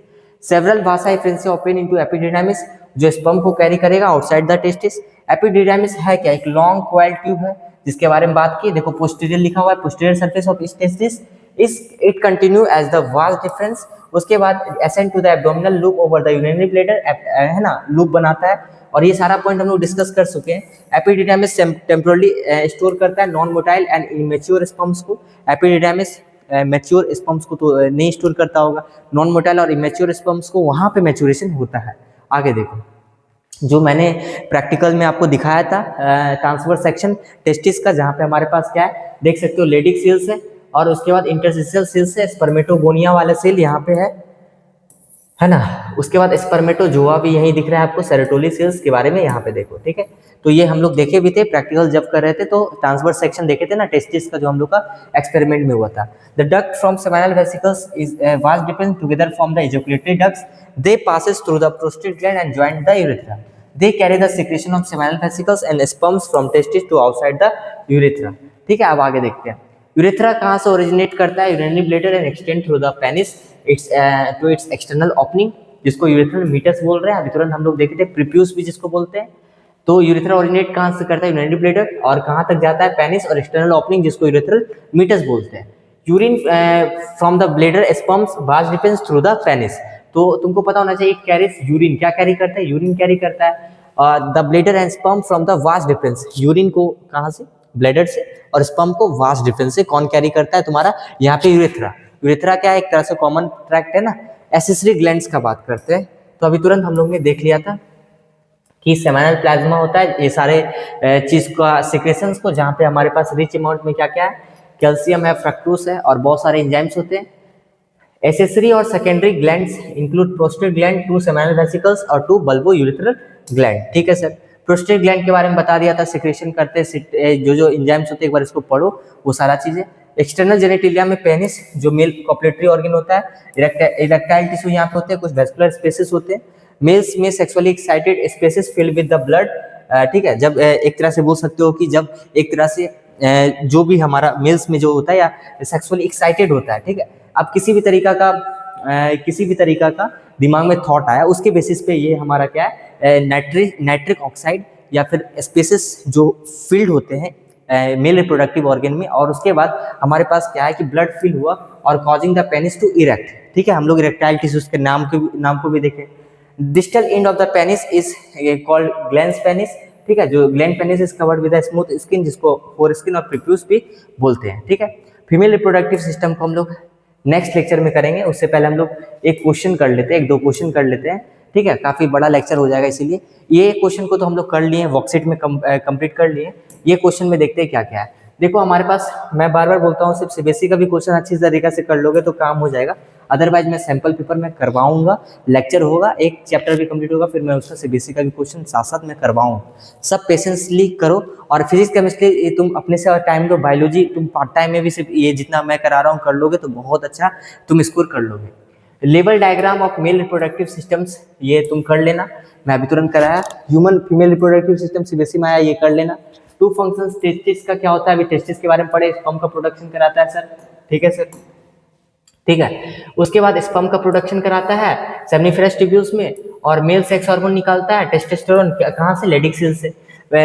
Several Vasa एफरेंसिया open into epididymis, जो स्पर्म को कैरी करेगा आउटसाइड द टेस्टिस। एपिडिडाइमिस है क्या, एक लॉन्ग कॉइल ट्यूब है जिसके बारे में बात की, देखो पोस्टीरियर लिखा हुआ है, posterior surface of testis is it continue as the vas deferens. उसके बाद ascend to the abdominal loop over the urinary bladder, है ना, लूप बनाता है। और ये सारा पॉइंट हम लोग डिस्कस कर चुके हैं। एपिडिडाइमिस टेम्पोरली स्टोर करता है non motile and immature sperms को। एपिडिडाइमिस मैच्योर स्पर्म्स को तो नहीं स्टोर करता होगा, नॉन मोटाइल और इमेच्योर स्पर्म्स को वहाँ पे मैच्योरेशन होता है। आगे देखो, जो मैंने प्रैक्टिकल में आपको दिखाया था ट्रांसवर्स सेक्शन टेस्टिस का, जहाँ पे हमारे पास क्या है देख सकते हो, लेडिक सेल्स है और उसके बाद इंटरस्टिशियल सेल्स है, स्पर्मेटोगोनिया वाला सेल यहाँ पे है ना। उसके बाद स्पर्मेटोजोआ भी यही दिख रहा है आपको, सेरेटोली सेल्स के बारे में यहाँ पे देखो, ठीक है। तो ये हम लोग देखे भी थे प्रैक्टिकल जब कर रहे थे, तो ट्रांसवर्स सेक्शन देखे थे ना टेस्टिस का, जो हम लोग का एक्सपेरिमेंट में हुआ था। The duct from seminal vesicles is vas deferens together from the ejaculatory ducts, they passes through the prostate gland and join the urethra, they carry the secretion of seminal vesicles and sperms from testis to outside the urethra, ठीक है। अब आगे देखते हैं, urethra कहाँ से originate करता है, urinary bladder and extend through the penis its to its external opening, जिसको यूरेथ्रल मीटस बोल रहे हैं। अभी तुरंत हम लोग देखे थे प्रीप्यूस भी जिसको बोलते हैं। तो यूरेथ्रा ओरिजिनेट कहाँ से करता है, यूरिनरी ब्लैडर, और कहाँ तक जाता है, पेनिस और एक्सटर्नल ओपनिंग, जिसको यूरेथ्रल मीटस बोलते हैं। Urine from the bladder sperms vas deferens through the penis, तो तुमको पता होना चाहिए कैरीज यूरिन, क्या कैरी करता है, यूरिन कैरी करता है। The bladder and sperm from the vas difference, urine को कहाँ से, ब्लैडर से, और स्पर्म को वाज डिफरेंस से कौन कैरी करता है, तुम्हारा यहाँ पे यूरेथ्रा। यूरेथ्रा क्या है, एक तरह से कॉमन ट्रैक्ट है ना। एसेसरी ग्लैंड्स का बात करते हैं, तो अभी तुरंत हम लोग ने देख लिया था कि सेमिनल प्लाज्मा होता है, ये सारे चीज का सिक्रेशंस को, जहाँ पे हमारे पास रिच अमाउंट में क्या क्या है, कैल्शियम है, फ्रक्टोज है और बहुत सारे एंजाइम्स होते हैं। एसेसरी और secondary glands include prostate gland, 2 seminal vesicles और 2 बल्बो यूरेथ्रल ग्लैंड, ठीक है सर। प्रोस्टेट ग्लैंड के बारे में बता दिया था, सिक्रेशन करते जो एंजाइम्स होते हैं, एक बार इसको पढ़ो, वो सारा चीजें। एक्सटर्नल जेनेटिलिया में पेनिस जो मेल कॉपलेटरी ऑर्गन होता है, इरेक्टाइल टिश्यू यहाँ पे होते हैं, कुछ वेस्कुलर स्पेसेस होते हैं। मेल्स में sexually excited spaces filled with the blood, ठीक है। जब एक तरह से बोल सकते हो कि जब एक तरह से जो भी हमारा मेल्स में जो होता है या सेक्सुअली एक्साइटेड होता है, ठीक है। अब किसी भी तरीका का दिमाग में थॉट आया, उसके बेसिस पे ये हमारा क्या है, नाइट्रिक ऑक्साइड या फिर स्पेसेस जो फील्ड होते हैं मेल रिप्रोडक्टिव ऑर्गन में, और उसके बाद हमारे पास क्या है कि ब्लड फिल हुआ और causing the penis to erect, ठीक है। हम लोग इरेक्टाइल टिश्यूज के नाम को भी देखें। Distal end of the penis is called glans penis, ठीक है। जो gland penis is covered with a smooth skin, जिसको फोर स्किन और प्रीप्यूस भी बोलते हैं, ठीक है। फीमेल रिप्रोडक्टिव सिस्टम को हम लोग नेक्स्ट लेक्चर में करेंगे, उससे पहले हम लोग एक क्वेश्चन कर लेते हैं, 1-2 क्वेश्चन कर लेते हैं, ठीक है। काफी बड़ा लेक्चर हो जाएगा, इसीलिए ये क्वेश्चन को तो हम लोग कर लिए, वर्कशीट में कंप्लीट कर लिए। ये क्वेश्चन में देखते हैं क्या क्या है। देखो हमारे पास, मैं बार बार बोलता हूँ, सिर्फ सीबीएसई का भी क्वेश्चन अच्छी तरीके से कर लोगे तो काम हो जाएगा। अदरवाइज मैं सैंपल पेपर में करवाऊंगा, लेक्चर होगा, एक चैप्टर भी कंप्लीट होगा, फिर मैं उसका सीबीएसई का भी क्वेश्चन साथ साथ में करवाऊँ। सब पेशेंसली करो, और फिजिक्स केमिस्ट्री तुम अपने से टाइम दो, बायोलॉजी तुम पार्ट टाइम में भी सिर्फ ये जितना मैं करा रहा हूँ कर लोगे तो बहुत अच्छा तुम स्कोर कर लोगे। Level diagram of male reproductive systems, ये तुम कर लेना, मैं अभी तुरंत कराया। Human female reproductive system CBSE में आया, ये कर लेना। 2 फंक्शंस, टेस्टिस का क्या होता है, अभी टेस्टिस के बारे में पढ़े, स्पर्म का प्रोडक्शन कराता है सर, ठीक है सर, ठीक है। उसके बाद स्पर्म का प्रोडक्शन कराता है सेमनीफेरस ट्यूब्यूल्स में, और मेल सेक्स हार्मोन निकालता है टेस्टोस्टेरोन, कहाँ से, लेडिक सेल से।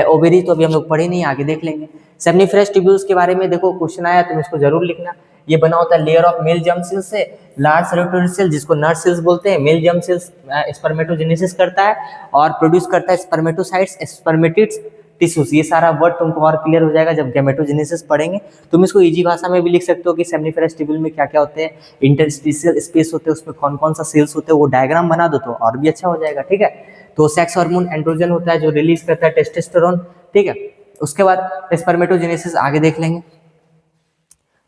ओवेरी तो अभी हम लोग पढ़े नहीं, आगे देख लेंगे। सेमनीफेरस ट्यूब्यूल्स के बारे में देखो क्वेश्चन आया, तुम इसको जरूर लिखना। ये बना होता है layer of male germ cell से, लार्ज सेरोटोनिन सेल जिसको नर्व सेल्स बोलते हैं। मेल जर्म सेल्स स्पर्मेटोजेनेसिस करता है और प्रोड्यूस करता है स्पर्मेटोसाइट्स, स्पर्मेटिड्स, टिश्यूज। ये सारा वर्ड तुमको और क्लियर हो जाएगा जब गैमेटोजेनेसिस पढ़ेंगे। तुम इसको इजी भाषा में भी लिख सकते हो कि सेमनीफेरस ट्यूब्यूल में क्या क्या होते हैं, इंटरस्टिशियल स्पेस होते हैं, उसमें कौन कौन सा सेल्स होते हैं, वो डायग्राम बना दो तो और भी अच्छा हो जाएगा, ठीक है। तो सेक्स हार्मोन एंड्रोजन होता है जो रिलीज करता है टेस्टोस्टेरोन, ठीक है। उसके बाद स्पर्मेटोजेनेसिस आगे देख लेंगे,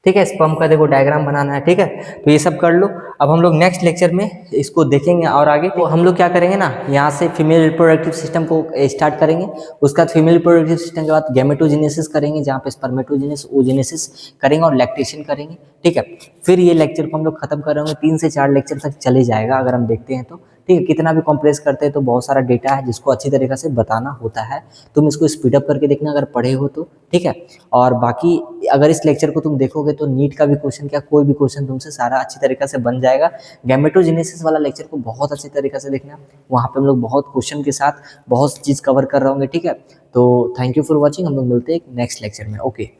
ठीक है। स्पर्म का देखो डायग्राम बनाना है, ठीक है। तो ये सब कर लो। अब हम लोग नेक्स्ट लेक्चर में इसको देखेंगे और आगे तो हम लोग क्या करेंगे ना, यहाँ से फीमेल रिप्रोडक्टिव सिस्टम को स्टार्ट करेंगे, उसके बाद फीमेल रिप्रोडक्टिव सिस्टम के बाद गैमेटोजेनेसिस करेंगे, जहाँ पे स्पर्मेटोजेनेसिस, ओजेनेसिस करेंगे और लैक्टेशन करेंगे, ठीक है। फिर ये लेक्चर को हम लोग खत्म करेंगे, 3 से 4 लेक्चर तक चले जाएगा अगर हम देखते हैं तो, ठीक है, कितना भी कंप्रेस करते हैं तो बहुत सारा डेटा है जिसको अच्छी तरीके से बताना होता है। तुम इसको स्पीड अप करके देखना अगर पढ़े हो तो, ठीक है। और बाकी अगर इस लेक्चर को तुम देखोगे तो नीट का भी क्वेश्चन, क्या कोई भी क्वेश्चन तुमसे सारा अच्छी तरीके से बन जाएगा। गैमेटोजेनेसिस वाला लेक्चर को बहुत अच्छी तरीके से देखना, वहाँ पे हम लोग बहुत क्वेश्चन के साथ बहुत चीज़ कवर कर रहे होंगे, ठीक है। तो थैंक यू फॉर वॉचिंग, हम लोग मिलते हैं नेक्स्ट लेक्चर में। ओके।